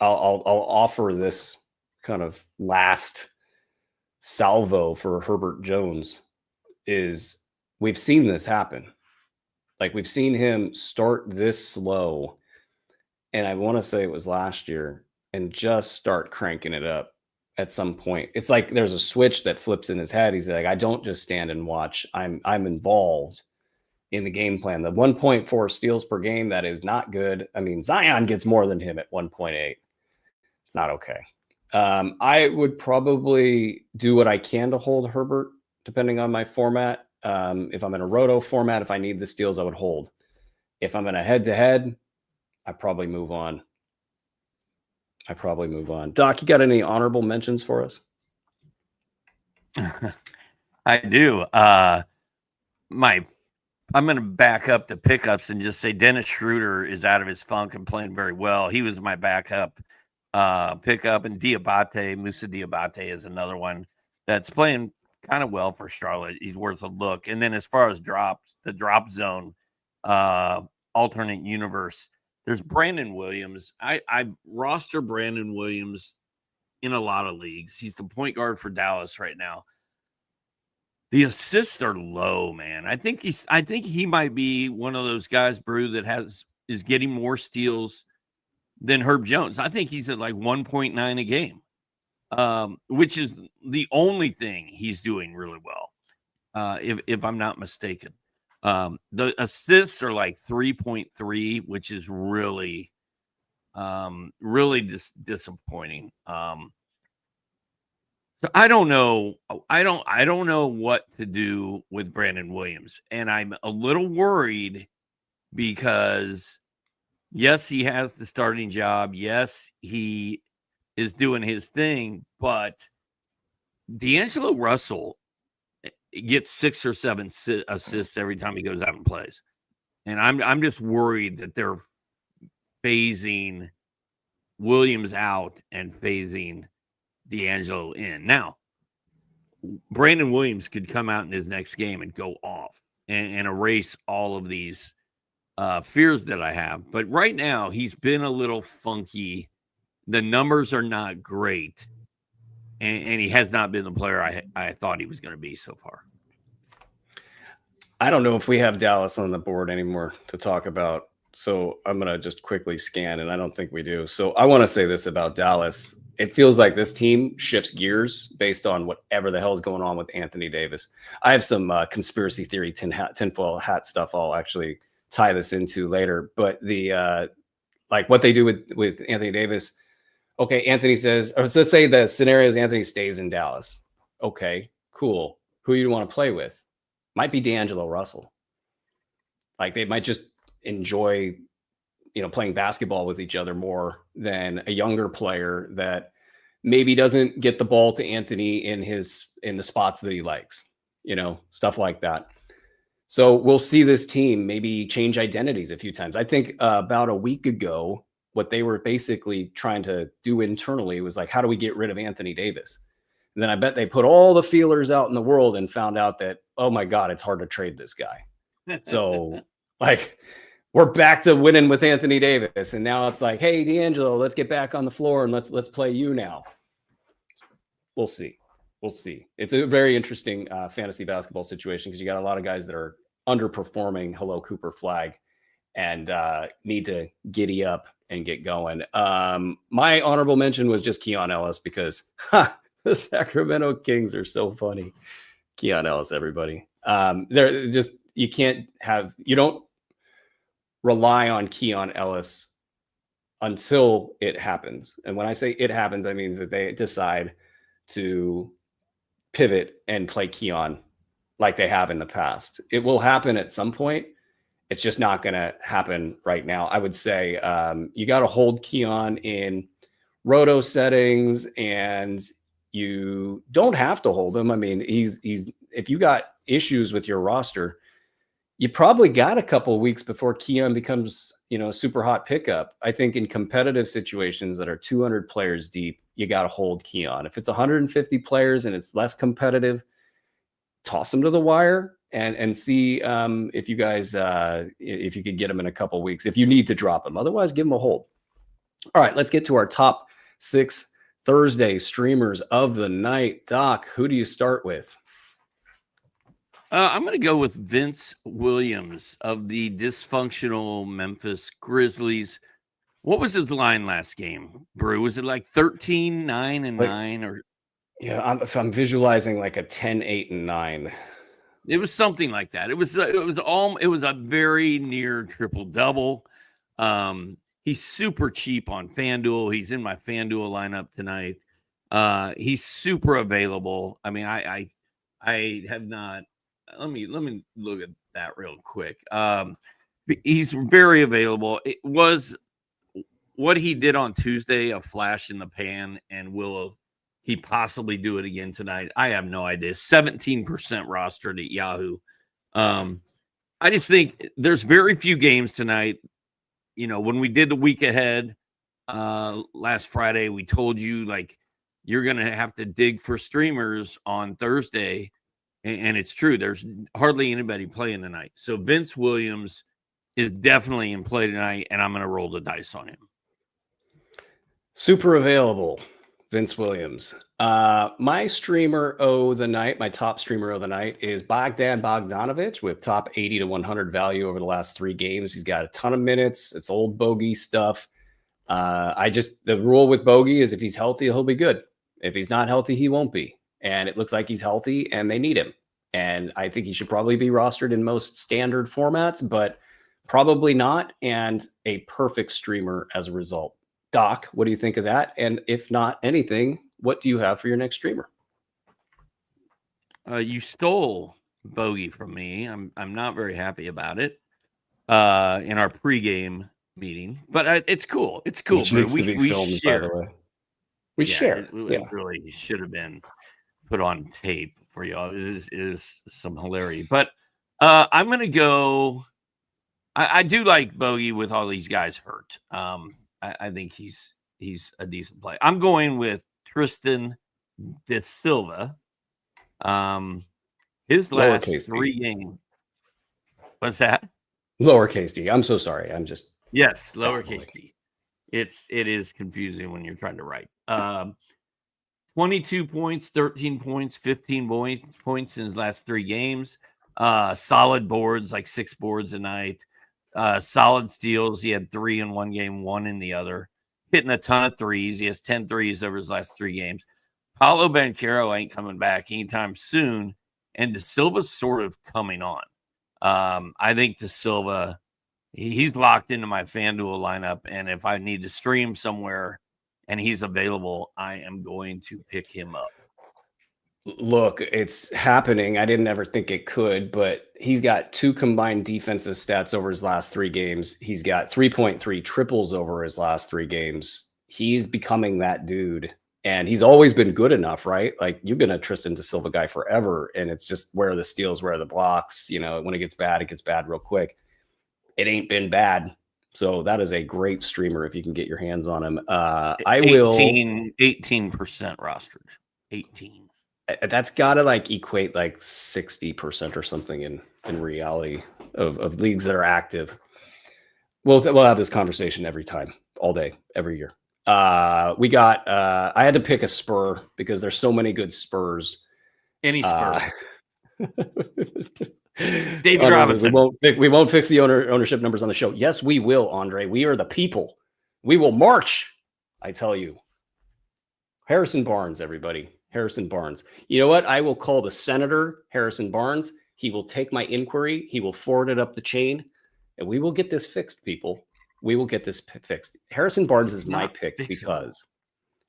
I'll offer this kind of last salvo for Herbert Jones is we've seen this happen. Like we've seen him start this slow, and I want to say it was last year, and just start cranking it up at some point. It's like there's a switch that flips in his head. He's like, I don't just stand and watch. I'm involved in the game plan. The 1.4 steals per game, that is not good. I mean, Zion gets more than him at 1.8. It's not okay. I would probably do what I can to hold Herbert, depending on my format. If I'm in a roto format, if I need the steals, I would hold. If I'm in a head-to-head, I probably move on. Doc, you got any honorable mentions for us? I do. I'm going to back up the pickups and just say Dennis Schroeder is out of his funk and playing very well. He was my backup pickup, and Musa Diabate is another one that's playing kind of well for Charlotte. He's worth a look. And then as far as drops, the drop zone, alternate universe, there's Brandon Williams. I've rostered Brandon Williams in a lot of leagues. He's the point guard for Dallas right now. The assists are low, man. I think he might be one of those guys, Brew, that is getting more steals than Herb Jones. I think he's at like 1.9 a game, which is the only thing he's doing really well, if I'm not mistaken. The assists are like 3.3, which is really disappointing. So I don't know. I don't know what to do with Brandon Williams, and I'm a little worried because yes, he has the starting job. Yes, he is doing his thing, but D'Angelo Russell gets 6 or 7 assists every time he goes out and plays. And I'm just worried that they're phasing Williams out and phasing D'Angelo in. Now, Brandon Williams could come out in his next game and go off and erase all of these fears that I have. But right now, he's been a little funky. The numbers are not great. And he has not been the player I thought he was going to be so far. I don't know if we have Dallas on the board anymore to talk about. So I'm going to just quickly scan, and I don't think we do. So I want to say this about Dallas. It feels like this team shifts gears based on whatever the hell is going on with Anthony Davis. I have some conspiracy theory tinfoil hat stuff I'll actually tie this into later. But the like what they do with Anthony Davis. Okay, Anthony says, or let's say the scenario is Anthony stays in Dallas. Okay, cool. Who you want to play with? Might be D'Angelo Russell. Like they might just enjoy, playing basketball with each other more than a younger player that maybe doesn't get the ball to Anthony in the spots that he likes, stuff like that. So we'll see this team maybe change identities a few times. I think about a week ago, what they were basically trying to do internally was like, how do we get rid of Anthony Davis? And then I bet they put all the feelers out in the world and found out that, oh my God, it's hard to trade this guy. So like we're back to winning with Anthony Davis. And now it's like, hey, D'Angelo, let's get back on the floor and let's play you now. We'll see. We'll see. It's a very interesting fantasy basketball situation because you got a lot of guys that are underperforming. Hello, Cooper Flag, and need to giddy up and get going. My honorable mention was just Keon Ellis because the Sacramento Kings are so funny. Keon Ellis, everybody. They're just, you don't rely on Keon Ellis until it happens. And when I say it happens, I mean that they decide to pivot and play Keon like they have in the past. It will happen at some point. It's just not going to happen right now. I would say you got to hold Keon in roto settings, and you don't have to hold him. I mean, he's if you got issues with your roster, you probably got a couple of weeks before Keon becomes, a super hot pickup. I think in competitive situations that are 200 players deep, you got to hold Keon. If it's 150 players and it's less competitive, toss him to the wire and see if you guys, if you could get him in a couple of weeks, if you need to drop him. Otherwise, give him a hold. All right, let's get to our top 6 Thursday streamers of the night. Doc, who do you start with? I'm going to go with Vince Williams of the dysfunctional Memphis Grizzlies. What was his line last game, Brew? Was it like 13, 9, and 9? Or yeah, if I'm visualizing like a 10, 8, and 9. It was something like that. It was a very near triple double. He's super cheap on FanDuel. He's in my FanDuel lineup tonight. He's super available. I mean, I have not. Let me look at that real quick. He's very available. It was what he did on Tuesday, a flash in the pan, and will he possibly do it again tonight? I have no idea. 17% rostered at Yahoo. I just think there's very few games tonight. When we did the week ahead last Friday, we told you like you're going to have to dig for streamers on Thursday. And it's true. There's hardly anybody playing tonight. So Vince Williams is definitely in play tonight, and I'm going to roll the dice on him. Super available, Vince Williams. My streamer of the night, my top streamer of the night is Bogdan Bogdanovic with top 80 to 100 value over the last 3 games. He's got a ton of minutes. It's old bogey stuff. The rule with bogey is if he's healthy, he'll be good. If he's not healthy, he won't be. And it looks like he's healthy and they need him. And I think he should probably be rostered in most standard formats, but probably not. And a perfect streamer as a result. Doc, what do you think of that? And if not anything, what do you have for your next streamer? You stole bogey from me. I'm not very happy about it in our pregame meeting, but it's cool. It's cool. Which needs to be filmed, by the way. We share. It really should have been put on tape for y'all. It is some hilarity, but I'm gonna go. I do like bogey with all these guys hurt. I think he's a decent play. I'm going with Tristan De Silva. His last 3 games. What's that? Lowercase d. I'm so sorry. I'm just lowercase d. It is confusing when you're trying to write. 22 points, 13 points, 15 points in his last 3 games. Solid boards, like 6 boards a night. Solid steals. He had 3 in one game, 1 in the other. Hitting a ton of threes. He has 10 threes over his last 3 games. Paulo Banchero ain't coming back anytime soon. And De Silva's sort of coming on. I think De Silva, he's locked into my FanDuel lineup. And if I need to stream somewhere and he's available, I am going to pick him up. Look, it's happening. I didn't ever think it could, but he's got 2 combined defensive stats over his last 3 games. He's got 3.3 triples over his last 3 games. He's becoming that dude. And he's always been good enough, right? Like, you've been a Tristan De Silva guy forever. And it's just where are the steals, where are the blocks? When it gets bad real quick. It ain't been bad. So that is a great streamer if you can get your hands on him. 18% rostered. 18. That's got to equate 60% or something in reality of leagues that are active. We'll have this conversation every time, all day, every year. We got. I had to pick a Spur because there's so many good Spurs. Any Spurs. David Robinson. We won't fix the ownership numbers on the show. Yes, we will, Andre. We are the people. We will march. I tell you. Harrison Barnes, everybody. Harrison Barnes. You know what? I will call the senator, Harrison Barnes. He will take my inquiry. He will forward it up the chain, and we will get this fixed, people. We will get this fixed. Harrison Barnes is my pick because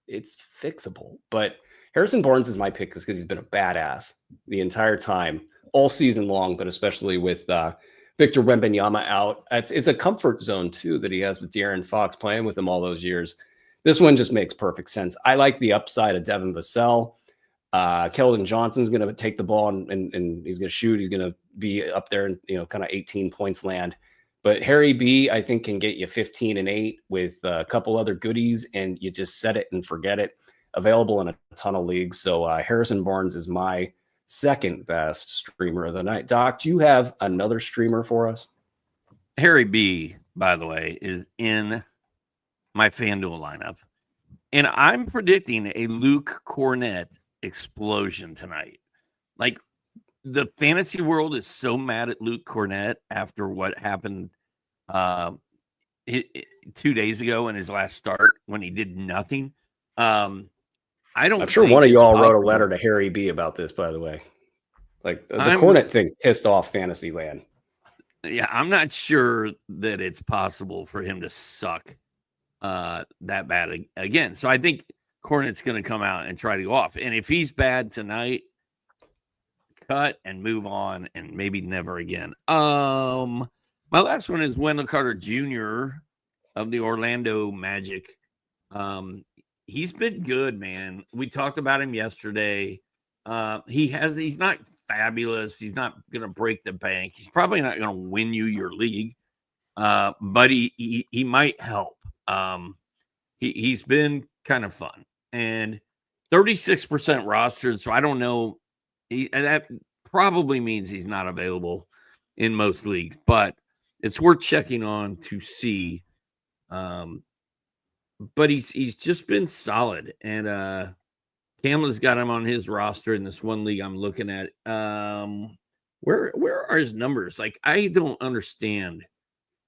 it's fixable. But Harrison Barnes is my pick because he's been a badass the entire time, all season long, but especially with Victor Wembanyama out. It's a comfort zone, too, that he has with De'Aaron Fox playing with him all those years. This one just makes perfect sense. I like the upside of Devin Vassell. Keldon Johnson's going to take the ball and he's going to shoot. He's going to be up there in, kind of 18 points land. But Harry B, I think, can get you 15 and 8 with a couple other goodies, and you just set it and forget it. Available in a ton of leagues. So Harrison Barnes is my second best streamer of the night. Doc, do you have another streamer for us? Harry B, by the way, is in my FanDuel lineup. And I'm predicting a Luke Cornett explosion tonight. Like, the fantasy world is so mad at Luke Cornett after what happened 2 days ago in his last start when he did nothing. I'm sure one of y'all wrote a letter to Harry B about this, by the way. Like the Cornett thing pissed off fantasy land. Yeah, I'm not sure that it's possible for him to suck that bad again. So I think Cornett's going to come out and try to go off. And if he's bad tonight, cut and move on and maybe never again. My last one is Wendell Carter Jr. of the Orlando Magic. He's been good, man. We talked about him yesterday. He's not fabulous. He's not going to break the bank. He's probably not going to win you your league. But he might help. He's been kind of fun, and 36% rostered. So I don't know. That probably means he's not available in most leagues, but it's worth checking on to see. But he's just been solid, and Kamla's got him on his roster in this one league I'm looking at. Where are his numbers? Like, I don't understand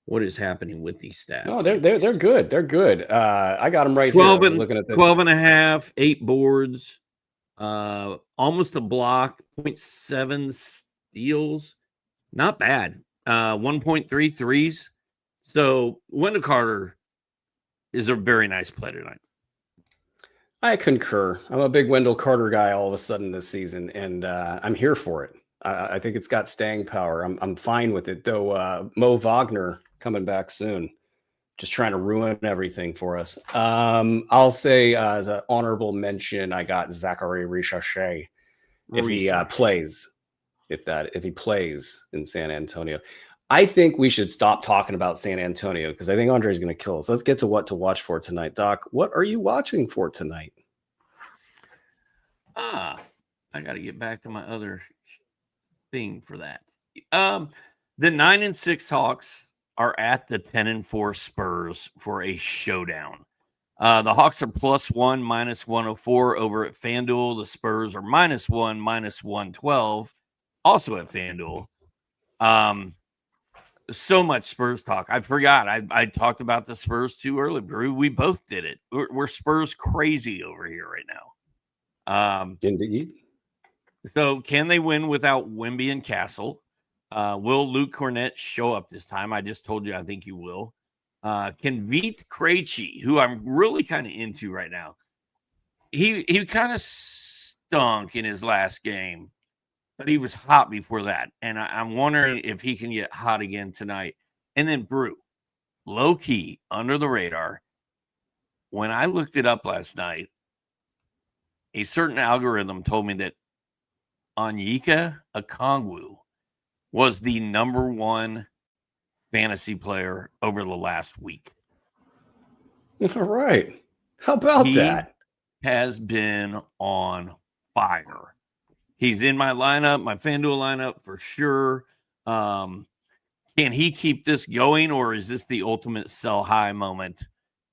what is happening with these stats. No, they're good. They're good. I got them right 12 here. And, looking at 12 and a half, 8 boards, almost a block, 0.7 steals. Not bad. 1.3 threes. So Wendell Carter is a very nice play tonight. I concur. I'm a big Wendell Carter guy all of a sudden this season, and I'm here for it. I think it's got staying power. I'm fine with it, though. Mo Wagner coming back soon, just trying to ruin everything for us. I'll say as an honorable mention, I got Zachary Richardson if he plays, if he plays in San Antonio. I think we should stop talking about San Antonio because I think Andre's going to kill us. Let's get to what to watch for tonight. Doc, what are you watching for tonight? I got to get back to my other thing for that. The 9-6 Hawks are at the 10-4 Spurs for a showdown. The Hawks are +1, -104 over at FanDuel. The Spurs are -1, -112, also at FanDuel. So much Spurs talk. I forgot. I talked about the Spurs too early, Brew. We both did it. We're Spurs crazy over here right now. Indeed. So can they win without Wemby and Castle? Will Luke Cornett show up this time? I just told you I think he will. Can Vit Krejci, who I'm really kind of into right now, he kind of stunk in his last game, but he was hot before that. And I'm wondering if he can get hot again tonight. And then Brew, low-key, under the radar. When I looked it up last night, a certain algorithm told me that Onyeka Okongwu was the #1 fantasy player over the last week. All right. How about that? Has been on fire. He's in my lineup, my FanDuel lineup for sure. Can he keep this going, or is this the ultimate sell high moment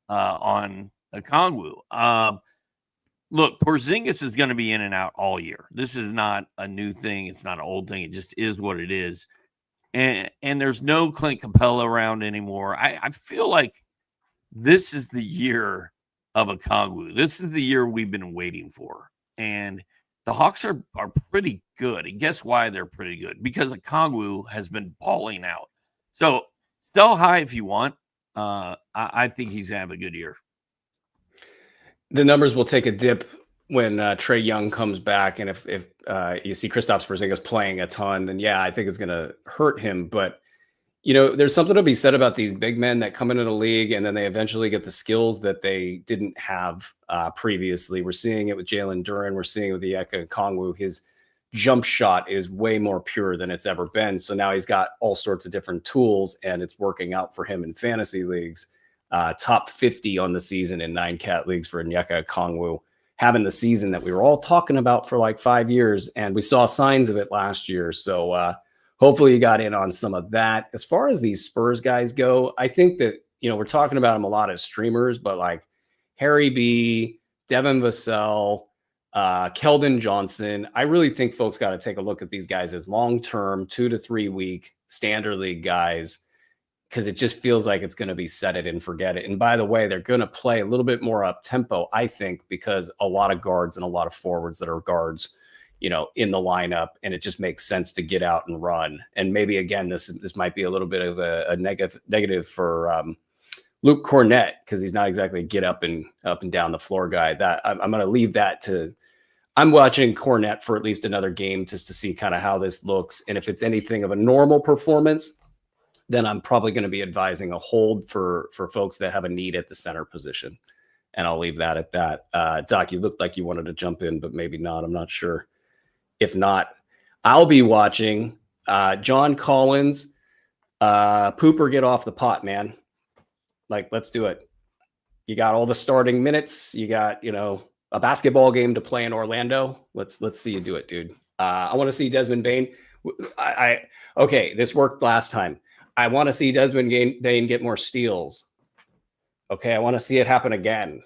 on Okongwu. Look, Porzingis is going to be in and out all year. This is not a new thing. It's not an old thing. It just is what it is. And there's no Clint Capella around anymore. I feel like this is the year of Okongwu. This is the year we've been waiting for. And the Hawks are pretty good. And guess why they're pretty good? Because Okongwu has been balling out. So sell high if you want. I think he's going to have a good year. The numbers will take a dip when Trae Young comes back. And if you see Kristaps Porzingis playing a ton, then yeah, I think it's going to hurt him. But, you know, there's something to be said about these big men that come into the league and then they eventually get the skills that they didn't have previously. We're seeing it with Jalen Duren. We're seeing it with Onyeka Okongwu. His jump shot is way more pure than it's ever been. So now he's got all sorts of different tools and it's working out for him in fantasy leagues. Top 50 on the season in 9-cat leagues for Onyeka Okongwu, having the season that we were all talking about for like 5 years. And we saw signs of it last year. So hopefully you got in on some of that. As far as these Spurs guys go, I think that, you know, we're talking about them a lot as streamers, but like Harry B, Devin Vassell, Keldon Johnson, I really think folks got to take a look at these guys as long-term, 2 to 3 week standard league guys, because it just feels like it's going to be set it and forget it. And by the way, they're going to play a little bit more up tempo, I think, because a lot of guards and a lot of forwards that are guards, you know, in the lineup, and it just makes sense to get out and run. And maybe again, this might be a little bit of a negative for Luke Cornett, because he's not exactly a get up and down the floor guy. That I'm going to leave that to. I'm watching Cornett for at least another game just to see kind of how this looks, and if it's anything of a normal performance, then I'm probably going to be advising a hold for folks that have a need at the center position. And I'll leave that at that. Doc, you looked like you wanted to jump in, but maybe not. I'm not sure. If not, I'll be watching John Collins, Pooper get off the pot, man. Like, let's do it. You got all the starting minutes. You got, you know, a basketball game to play in Orlando. Let's see you do it, dude. I want to see Desmond Bane. Okay, this worked last time. I want to see Desmond Bane get more steals. Okay, I want to see it happen again.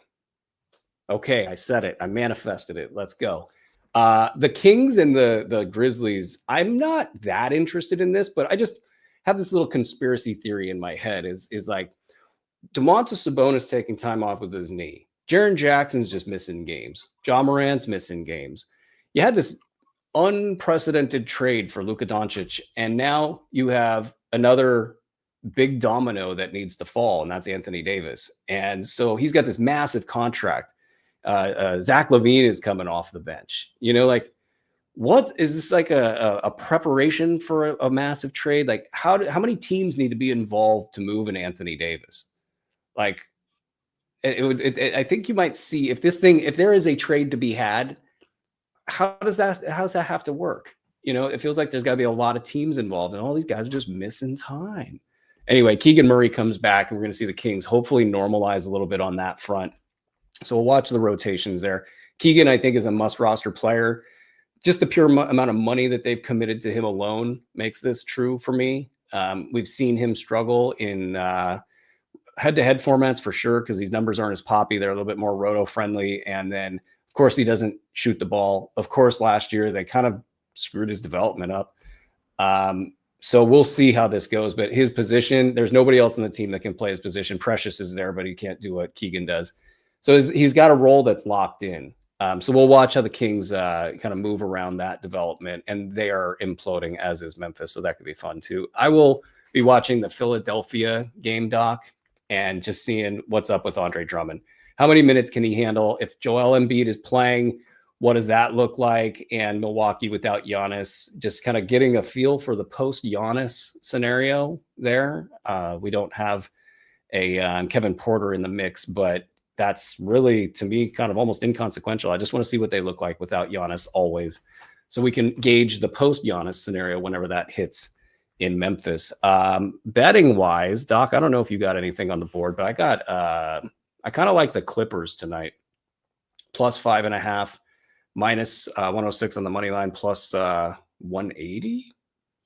Okay, I said it. I manifested it. Let's go. The Kings and the Grizzlies, I'm not that interested in this, but I just have this little conspiracy theory in my head is like Domantas Sabonis taking time off with his knee. Jaren Jackson's just missing games. Ja Morant's missing games. You had this unprecedented trade for Luka Doncic, and now you have another big domino that needs to fall, and that's Anthony Davis. And so he's got this massive contract. Zach LaVine is coming off the bench. You know, like, what is this, like a preparation for a massive trade? Like, how many teams need to be involved to move an Anthony Davis? Like, I think you might see if there is a trade to be had, how does that have to work? You know, it feels like there's got to be a lot of teams involved, and all these guys are just missing time. Anyway, Keegan Murray comes back, and we're going to see the Kings hopefully normalize a little bit on that front. So we'll watch the rotations there. Keegan, I think, is a must-roster player. Just the pure amount of money that they've committed to him alone makes this true for me. We've seen him struggle in head-to-head formats for sure, because these numbers aren't as poppy. They're a little bit more roto-friendly. And then, of course, he doesn't shoot the ball. Of course, last year, they kind of screwed his development up. So we'll see how this goes. But his position, there's nobody else on the team that can play his position. Precious is there, but he can't do what Keegan does. So he's got a role that's locked in. So we'll watch how the Kings kind of move around that development. And they are imploding, as is Memphis. So that could be fun, too. I will be watching the Philadelphia game, Doc, and just seeing what's up with Andre Drummond. How many minutes can he handle? If Joel Embiid is playing, what does that look like? And Milwaukee without Giannis, just kind of getting a feel for the post-Giannis scenario there. We don't have a Kevin Porter in the mix, but that's really, to me, kind of almost inconsequential. I just want to see what they look like without Giannis always, so we can gauge the post-Giannis scenario whenever that hits in Memphis. Betting-wise, Doc, I don't know if you got anything on the board, but I kind of like the Clippers tonight. Plus 5.5, minus 106 on the money line, plus 180.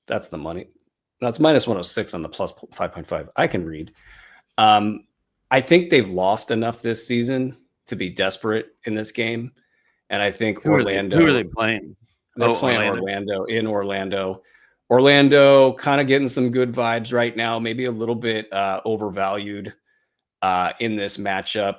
That's the money. That's minus 106 on the plus 5.5. I can read. I think they've lost enough this season to be desperate in this game. And I think Who are they playing? They're playing Orlando in Orlando. Orlando kind of getting some good vibes right now, maybe a little bit overvalued in this matchup.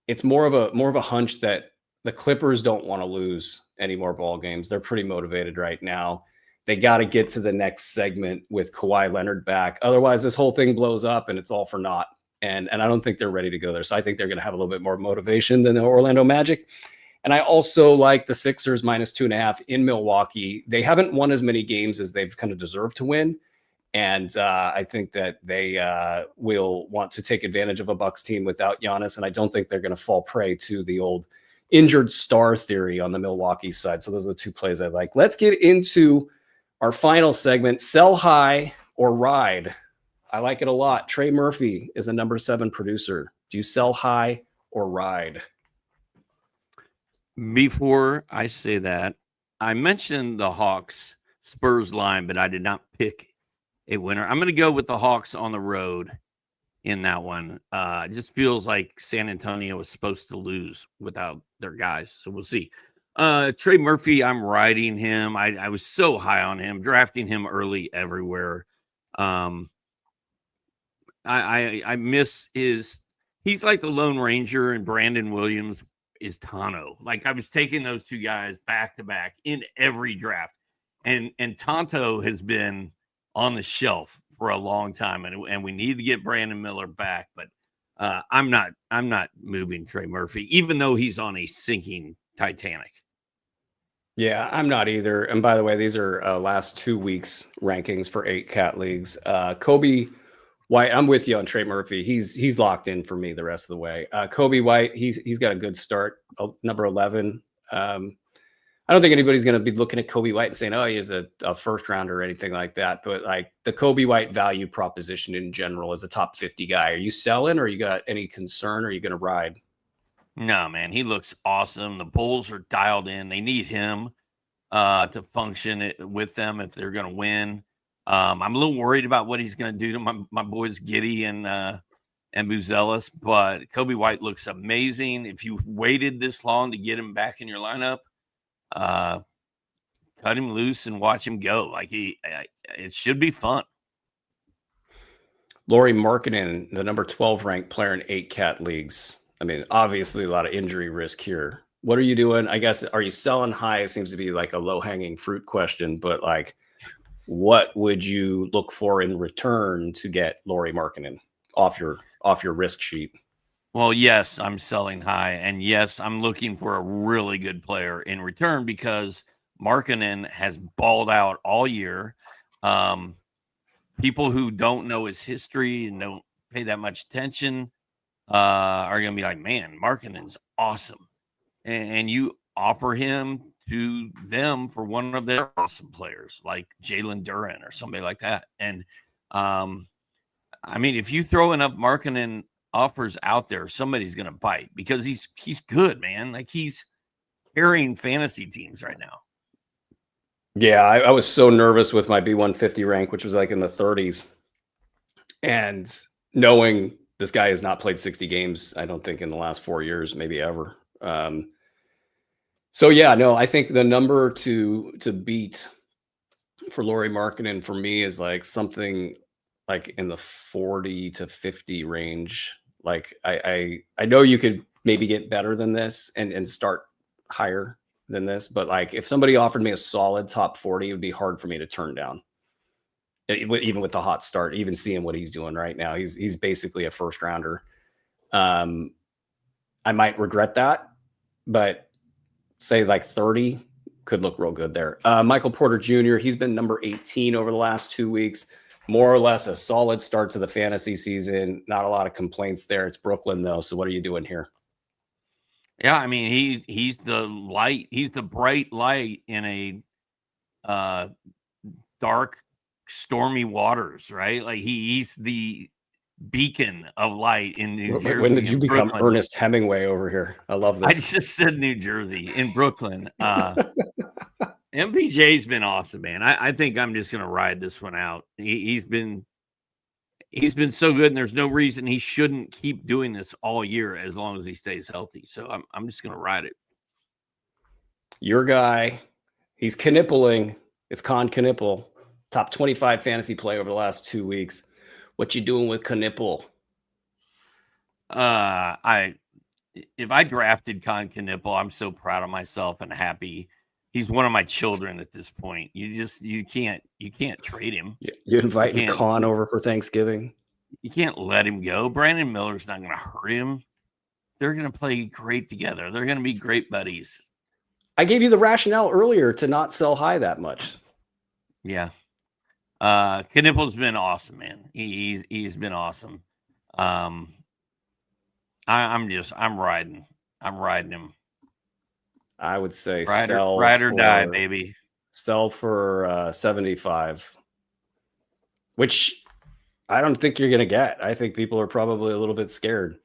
It's more of a hunch that the Clippers don't want to lose any more ball games. They're pretty motivated right now. They got to get to the next segment with Kawhi Leonard back. Otherwise, this whole thing blows up and it's all for naught. And I don't think they're ready to go there. So I think they're going to have a little bit more motivation than the Orlando Magic. And I also like the Sixers -2.5 in Milwaukee. They haven't won as many games as they've kind of deserved to win. And I think that they will want to take advantage of a Bucks team without Giannis. And I don't think they're going to fall prey to the old injured star theory on the Milwaukee side. So those are the two plays I like. Let's get into our final segment, sell high or ride. I like it a lot. Trey Murphy is a number 7 producer. Do you sell high or ride? Before I say that, I mentioned the Hawks Spurs line, but I did not pick a winner. I'm going to go with the Hawks on the road in that one. It just feels like San Antonio was supposed to lose without their guys. So we'll see. Trey Murphy, I'm riding him. I was so high on him, drafting him early everywhere. I miss he's like the Lone Ranger, and Brandon Williams is Tano. Like, I was taking those two guys back to back in every draft. And Tonto has been on the shelf for a long time, and we need to get Brandon Miller back. But I'm not moving Trey Murphy, even though he's on a sinking Titanic. Yeah, I'm not either. And by the way, these are last 2 weeks rankings for 8 cat leagues. Kobe White, I'm with you on Trey Murphy. He's locked in for me the rest of the way. Kobe White, he's got a good start, number 11. I don't think anybody's going to be looking at Kobe White and saying, "Oh, he's a first rounder" or anything like that. But like the Kobe White value proposition in general is a top 50 guy. Are you selling, or you got any concern? Or are you going to ride? No, man, he looks awesome. The Bulls are dialed in. They need him to function with them if they're going to win. I'm a little worried about what he's going to do to my boys Giddey and Buzelis, but Kobe White looks amazing. If you waited this long to get him back in your lineup, cut him loose and watch him go. Like it should be fun. Lauri Markkanen, the number 12 ranked player in 8 cat leagues. I mean, obviously a lot of injury risk here. What are you doing? I guess, are you selling high? It seems to be like a low hanging fruit question, but like, what would you look for in return to get Lauri Markkanen off your risk sheet? Well, yes, I'm selling high, and yes, I'm looking for a really good player in return because Markkanen has balled out all year. People who don't know his history and don't pay that much attention are going to be like, man, Markkanen's awesome. And you offer him to them for one of their awesome players like Jalen Duren or somebody like that. And I mean, if you throw enough Markkanen offers out there, somebody's going to bite because he's good, man. Like he's carrying fantasy teams right now. Yeah, I was so nervous with my B150 rank, which was like in the 30s. And knowing this guy has not played 60 games, I don't think in the last 4 years, maybe ever. So yeah, no, I think the number to beat for Lauri Markkanen for me is like something like in the 40 to 50 range. Like I know you could maybe get better than this and start higher than this, but like if somebody offered me a solid top 40, it would be hard for me to turn down. Even with the hot start, even seeing what he's doing right now, he's basically a first rounder. I might regret that, but say like 30 could look real good there. Michael Porter Jr., he's been number 18 over the last 2 weeks. More or less a solid start to the fantasy season. Not a lot of complaints there. It's Brooklyn, though. So what are you doing here? Yeah, I mean, he's the light. He's the bright light in a dark, stormy waters, right? Like he's the beacon of light in New Jersey. When did you become Brooklyn. Ernest Hemingway over here? I love this. I just said New Jersey, in Brooklyn. MPJ's been awesome, man. I think I'm just going to ride this one out. He's been he's been so good, and there's no reason he shouldn't keep doing this all year as long as he stays healthy. So I'm just going to ride it. Your guy, he's Knippling. It's Con Knipple, top 25 fantasy play over the last 2 weeks. What you doing with Knipple? If I drafted Con Knipple, I'm so proud of myself and happy. He's one of my children at this point. You can't trade him. You inviting Con over for Thanksgiving? You can't let him go. Brandon Miller's not going to hurt him. They're going to play great together. They're going to be great buddies. I gave you the rationale earlier to not sell high that much. Yeah. Knipple's been awesome, man. He's been awesome. I'm riding him. I would say ride or die, baby. Sell for 75, which I don't think you're going to get. I think people are probably a little bit scared.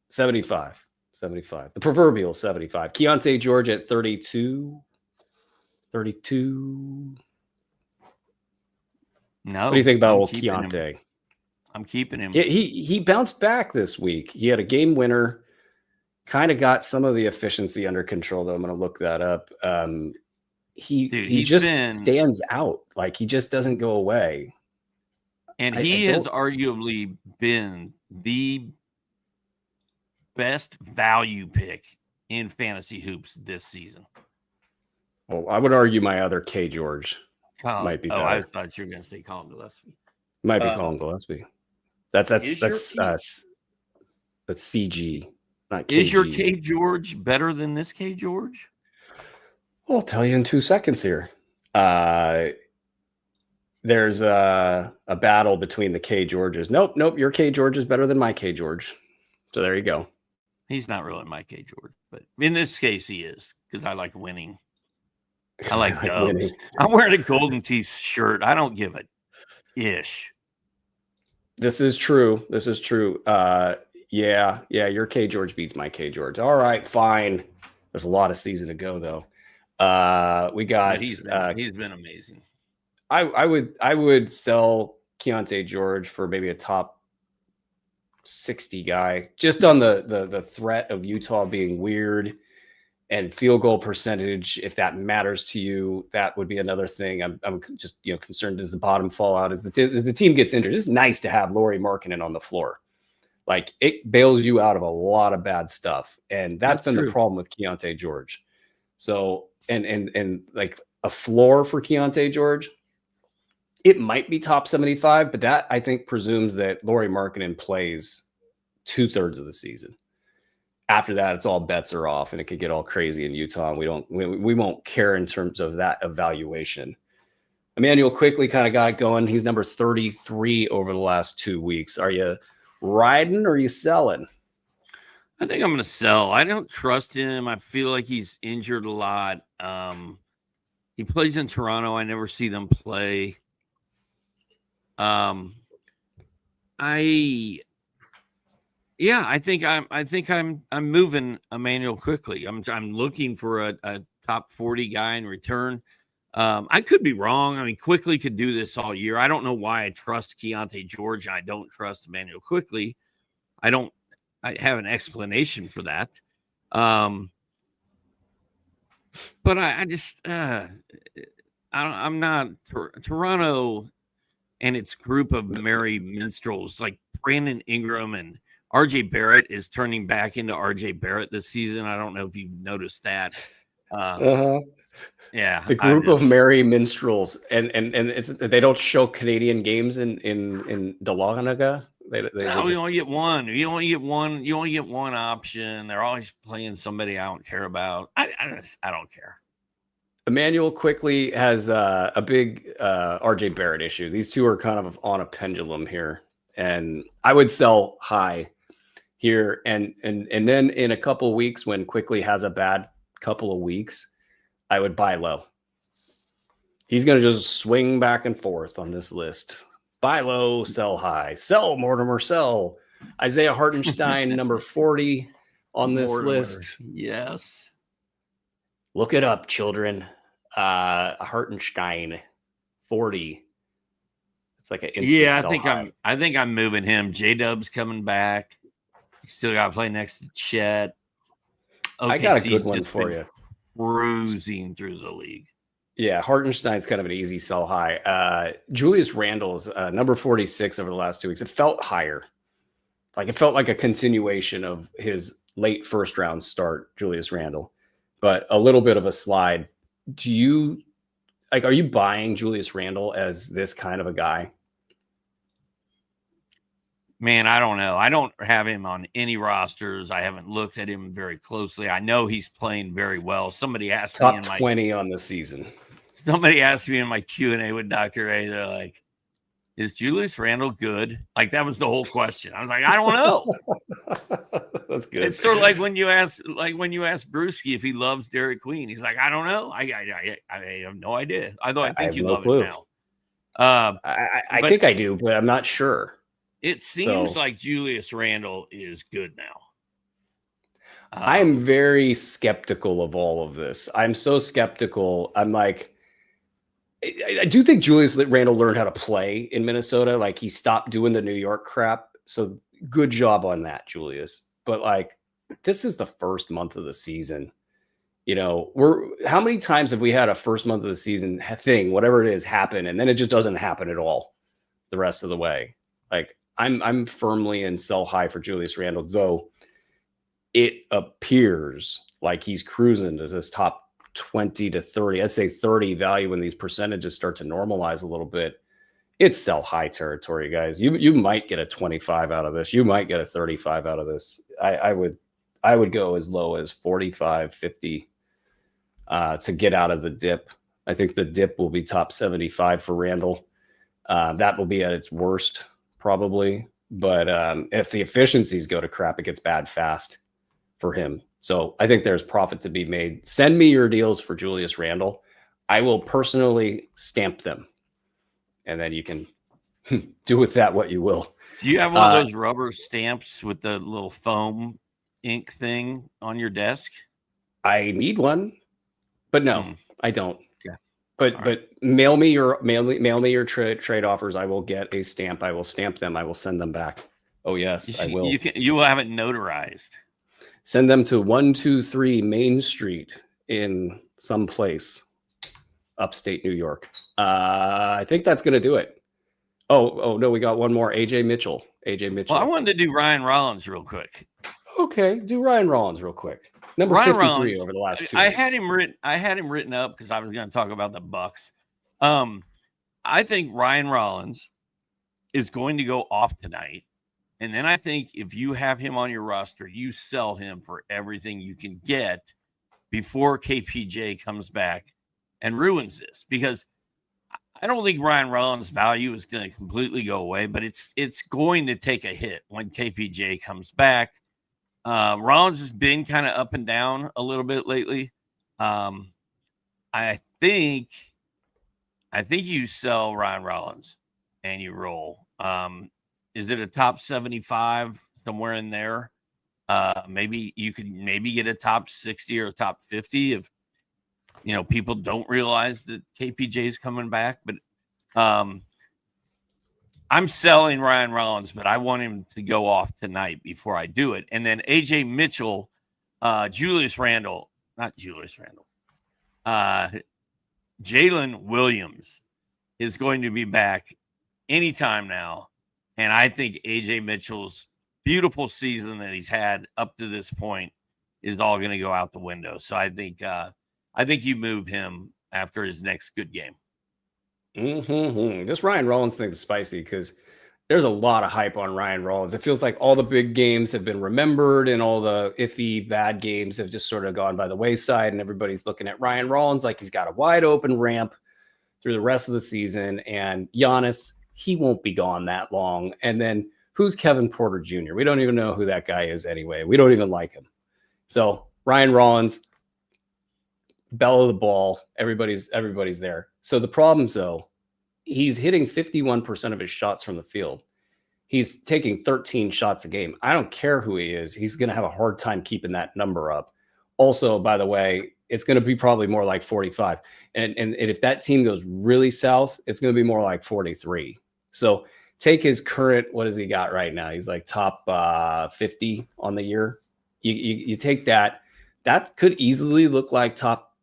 75, the proverbial 75. Keontae George at 32. No. What do you think about old Keontae? I'm keeping him. He bounced back this week. He had a game winner. Kind of got some of the efficiency under control, though. I'm going to look that up. He just stands out. Like, he just doesn't go away. And he has arguably been the best value pick in fantasy hoops this season. Well, I would argue my other K George might be better. I thought you were going to say Colin Gillespie. Might be Colin Gillespie. That's CG. Not KG. Is your K George better than this K George? I'll tell you in 2 seconds here. There's a battle between the K Georges. Nope. Your K George is better than my K George. So there you go. He's not really my K George, but in this case he is, because I like winning. I like dubs. I'm wearing a Golden Tee shirt. I don't give a ish. This is true. Yeah, your K George beats my K George. All right, fine. There's a lot of season to go, though. We got. He's been amazing. I would sell Keontae George for maybe a top 60 guy, just on the threat of Utah being weird and field goal percentage. If that matters to you, that would be another thing. I'm just concerned, does the bottom fall out as the team gets injured? It's nice to have Lauri Markkanen on the floor. Like, it bails you out of a lot of bad stuff. And that's been true. The problem with Keontae George. So, and like a floor for Keontae George, it might be top 75, but that I think presumes that Lauri Markkanen plays 2/3 of the season. After that, it's all bets are off, and it could get all crazy in Utah. And we won't care in terms of that evaluation. Emmanuel quickly kind of got it going. He's number 33 over the last 2 weeks. Are you riding or are you selling? I think I'm going to sell. I don't trust him. I feel like he's injured a lot. He plays in Toronto. I never see them play. I think I'm moving Emmanuel quickly. I'm looking for a top 40 guy in return. I could be wrong. I mean, Quickly could do this all year. I don't know why I trust Keontae George. I don't trust Emmanuel Quickly. I have an explanation for that. But I'm not Toronto and its group of merry minstrels like Brandon Ingram and RJ Barrett is turning back into RJ Barrett this season. I don't know if you've noticed that. Yeah, the group of merry minstrels, and it's they don't show Canadian games in Dahlonega. You only get one. You only get one option. They're always playing somebody I don't care about. I don't care. Emmanuel Quickly has a big RJ Barrett issue. These two are kind of on a pendulum here, and I would sell high here, and then in a couple of weeks when Quickly has a bad couple of weeks, I would buy low. He's going to just swing back and forth on this list. Buy low, sell high. Sell, Mortimer, sell. Isaiah Hartenstein, number 40 on this list. Yes. Look it up, children. Hartenstein, 40. It's like an instant sell high. I think I'm moving him. J-Dub's coming back. You still got to play next to Chet. I got a good one for you. Cruising through the league. Yeah, Hartenstein's kind of an easy sell high. Julius Randle's number 46 over the last 2 weeks. It felt higher. Like it felt like a continuation of his late first round start, Julius Randle, but a little bit of a slide. Are you buying Julius Randle as this kind of a guy? Man, I don't know. I don't have him on any rosters. I haven't looked at him very closely. I know he's playing very well. Somebody asked me top 20 on the season. Somebody asked me in my Q&A with Dr. A, they're like, is Julius Randle good? Like, that was the whole question. I was like, I don't know. That's good. It's sort of like when you ask Bruski if he loves Derek Queen. He's like, I don't know. I have no idea. Although I think you love it now. I think I do, but I'm not sure. It seems like Julius Randle is good now. I'm very skeptical of all of this. I'm so skeptical. I'm like, I do think Julius Randle learned how to play in Minnesota. Like he stopped doing the New York crap. So good job on that, Julius. But like, this is the first month of the season. You know, how many times have we had a first month of the season thing, whatever it is, happen, and then it just doesn't happen at all the rest of the way? Like I'm firmly in sell high for Julius Randle, though it appears like he's cruising to this top 20 to 30. I'd say 30 value when these percentages start to normalize a little bit. It's sell high territory, guys. You might get a 25 out of this. You might get a 35 out of this. I would go as low as 45, 50 to get out of the dip. I think the dip will be top 75 for Randle. That will be at its worst, probably. But if the efficiencies go to crap, it gets bad fast for him. So I think there's profit to be made. Send me your deals for Julius Randle. I will personally stamp them. And then you can do with that what you will. Do you have one of those rubber stamps with the little foam ink thing on your desk? I need one, but no, I don't. Yeah. But mail me your trade offers. I will get a stamp. I will stamp them. I will send them back. Oh yes, I will. You will have it notarized. Send them to 123 Main Street in some place, upstate New York. I think that's going to do it. Oh no, we got one more. AJ Mitchell. Well, I wanted to do Ryan Rollins real quick. Okay, do Ryan Rollins real quick. Number Ryan 53 Rollins, over the last 2 I weeks. had him written up because I was going to talk about the Bucks. I think Ryan Rollins is going to go off tonight. And then I think if you have him on your roster, you sell him for everything you can get before KPJ comes back and ruins this. Because I don't think Ryan Rollins' value is going to completely go away, but it's going to take a hit when KPJ comes back. Rollins has been kind of up and down a little bit lately. I think you sell Ryan Rollins and you roll. Is it a top 75 somewhere in there? Maybe you could get a top 60 or a top 50 if people don't realize that KPJ is coming back. But I'm selling Ryan Rollins, but I want him to go off tonight before I do it. And then AJ Mitchell, Jalen Williams is going to be back anytime now. And I think AJ Mitchell's beautiful season that he's had up to this point is all going to go out the window. So I think you move him after his next good game. This Ryan Rollins thing is spicy because there's a lot of hype on Ryan Rollins. It feels like all the big games have been remembered and all the iffy bad games have just sort of gone by the wayside. And everybody's looking at Ryan Rollins like he's got a wide open ramp through the rest of the season. And Giannis, he won't be gone that long. And then who's Kevin Porter Jr.? We don't even know who that guy is anyway. We don't even like him. So Ryan Rollins, bell of the ball. Everybody's there. So the problems, though, he's hitting 51% of his shots from the field. He's taking 13 shots a game. I don't care who he is. He's going to have a hard time keeping that number up. Also, by the way, it's going to be probably more like 45. And if that team goes really south, it's going to be more like 43. So take his current, what has he got right now? He's like top 50 on the year. You take that could easily look like top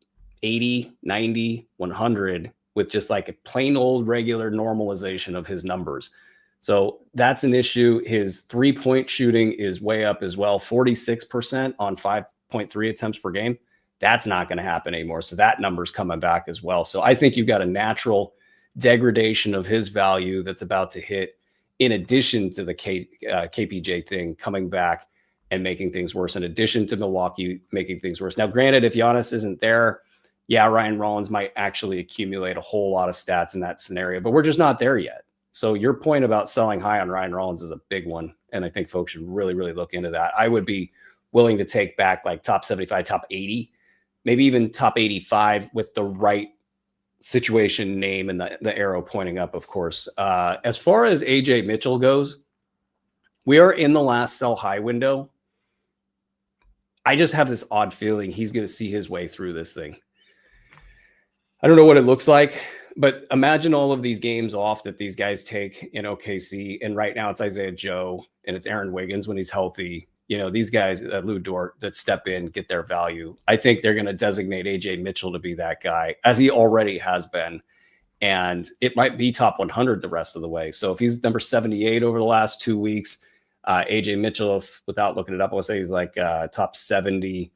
80, 90, 100 with just like a plain old regular normalization of his numbers. So that's an issue. His 3-point shooting is way up as well, 46% on 5.3 attempts per game. That's not going to happen anymore. So that number's coming back as well. So I think you've got a natural degradation of his value that's about to hit, in addition to the KPJ thing coming back and making things worse, in addition to Milwaukee making things worse. Now, granted, if Giannis isn't there, yeah, Ryan Rollins might actually accumulate a whole lot of stats in that scenario, but we're just not there yet. So your point about selling high on Ryan Rollins is a big one, and I think folks should really, really look into that. I would be willing to take back like top 75, top 80, maybe even top 85 with the right situation name and the arrow pointing up, of course. As far as AJ Mitchell goes, we are in the last sell high window. I just have this odd feeling he's going to see his way through this thing. I don't know what it looks like, but imagine all of these games off that these guys take in OKC. And right now it's Isaiah Joe and it's Aaron Wiggins when he's healthy. You know, these guys, Lou Dort, that step in, get their value. I think they're going to designate AJ Mitchell to be that guy, as he already has been. And it might be top 100 the rest of the way. So if he's number 78 over the last 2 weeks, AJ Mitchell, without looking it up, I'll say he's like top 70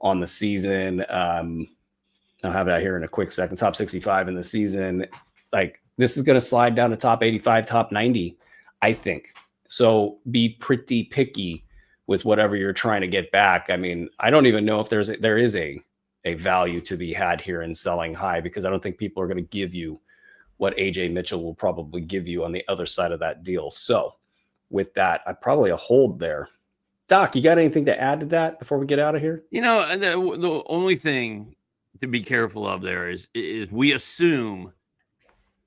on the season. I'll have that here in a quick second. Top 65 in the season. Like, this is going to slide down to top 85, top 90, I think. So be pretty picky with whatever you're trying to get back. I mean, I don't even know if there is a value to be had here in selling high, because I don't think people are going to give you what AJ Mitchell will probably give you on the other side of that deal. So with that, I probably a hold there. Doc, you got anything to add to that before we get out of here? You know, the only thing to be careful of there is we assume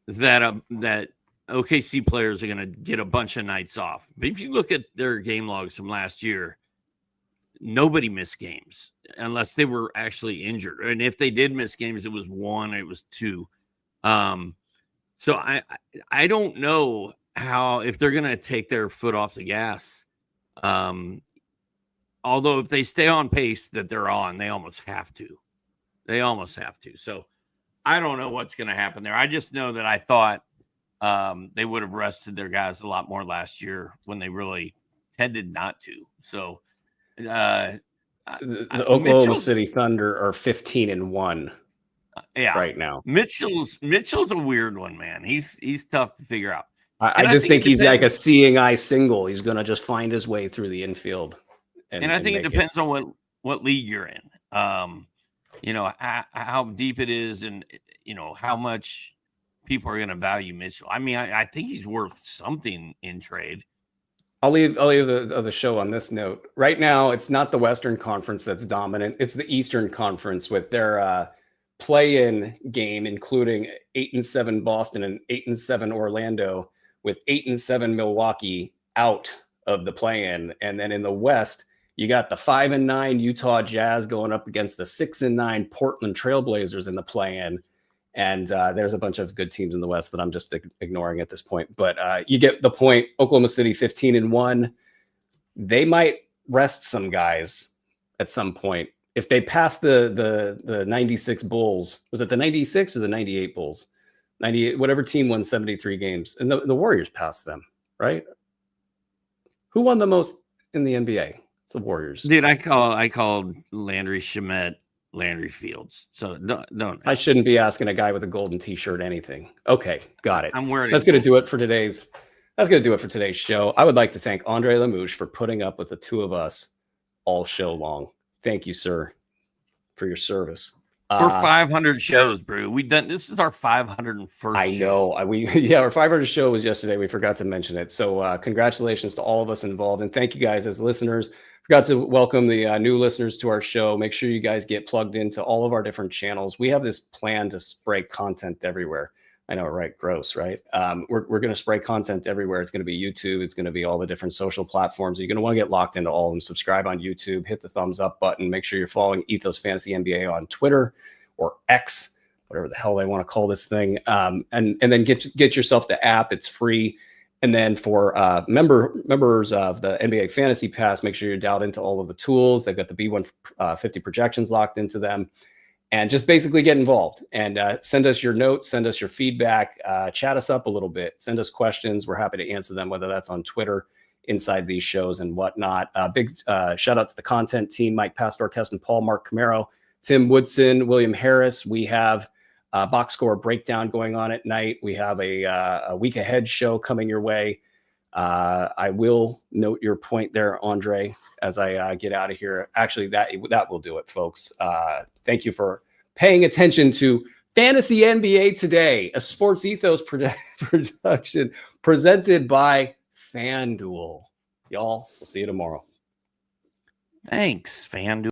that that OKC players are going to get a bunch of nights off. But if you look at their game logs from last year, nobody missed games unless they were actually injured. And if they did miss games, it was 1, it was 2. So I don't know if they're going to take their foot off the gas. Although if they stay on pace that they're on, they almost have to. So I don't know what's going to happen there. I just know that I thought they would have rested their guys a lot more last year when they really tended not to. So the Oklahoma City Thunder are 15-1 right now. Mitchell's a weird one, man. He's tough to figure out. I just think he's like a seeing eye single. He's going to just find his way through the infield. And I think it depends on what league you're in. You know, how deep it is, and, you know, how much people are going to value Mitchell. I mean, I think he's worth something in trade. I'll leave the show on this note. Right now, it's not the Western Conference that's dominant. It's the Eastern Conference with their play-in game, including 8-7 Boston and 8-7 Orlando, with 8-7 Milwaukee out of the play-in. And then in the West, you got the 5-9 Utah Jazz going up against the 6-9 Portland Trailblazers in the play-in. And there's a bunch of good teams in the West that I'm just ignoring at this point. But you get the point. Oklahoma City 15-1. They might rest some guys at some point. If they pass the 96 Bulls, was it the 96 or the 98 Bulls? 98, whatever team won 73 games. And the Warriors passed them, right? Who won the most in the NBA? It's the Warriors. Dude, I called Landry Shamet Landry Fields. So don't. I shouldn't be asking a guy with a golden t-shirt anything. Okay, got it. I'm wearing. That's going to do it for today's. That's going to do it for today's show. I would like to thank Andre Lamouche for putting up with the two of us all show long. Thank you, sir, for your service. For 500 shows, bro. This is our 501st. I know. Our 500 show was yesterday. We forgot to mention it. So congratulations to all of us involved, and thank you guys as listeners. Forgot to welcome the new listeners to our show. Make sure you guys get plugged into all of our different channels. We have this plan to spray content everywhere. I know, right? Gross, right? We're going to spray content everywhere. It's going to be YouTube. It's going to be all the different social platforms. You're going to want to get locked into all of them. Subscribe on YouTube. Hit the thumbs up button. Make sure you're following Ethos Fantasy NBA on Twitter or X. whatever the hell they want to call this thing. And then get yourself the app. It's free. And then for members of the NBA Fantasy Pass, make sure you're dialed into all of the tools. They've got the B150 projections locked into them. And just basically get involved and send us your notes, send us your feedback, chat us up a little bit, send us questions. We're happy to answer them, whether that's on Twitter, inside these shows and whatnot. Big shout out to the content team, Mike Pastor, Keston Paul, Mark Camaro, Tim Woodson, William Harris. We have a box score breakdown going on at night. We have a week ahead show coming your way. I will note your point there, Andre, as I get out of here. Actually, that will do it, folks. Thank you for paying attention to Fantasy NBA Today, a Sports Ethos production presented by FanDuel. Y'all, we'll see you tomorrow. Thanks, FanDuel.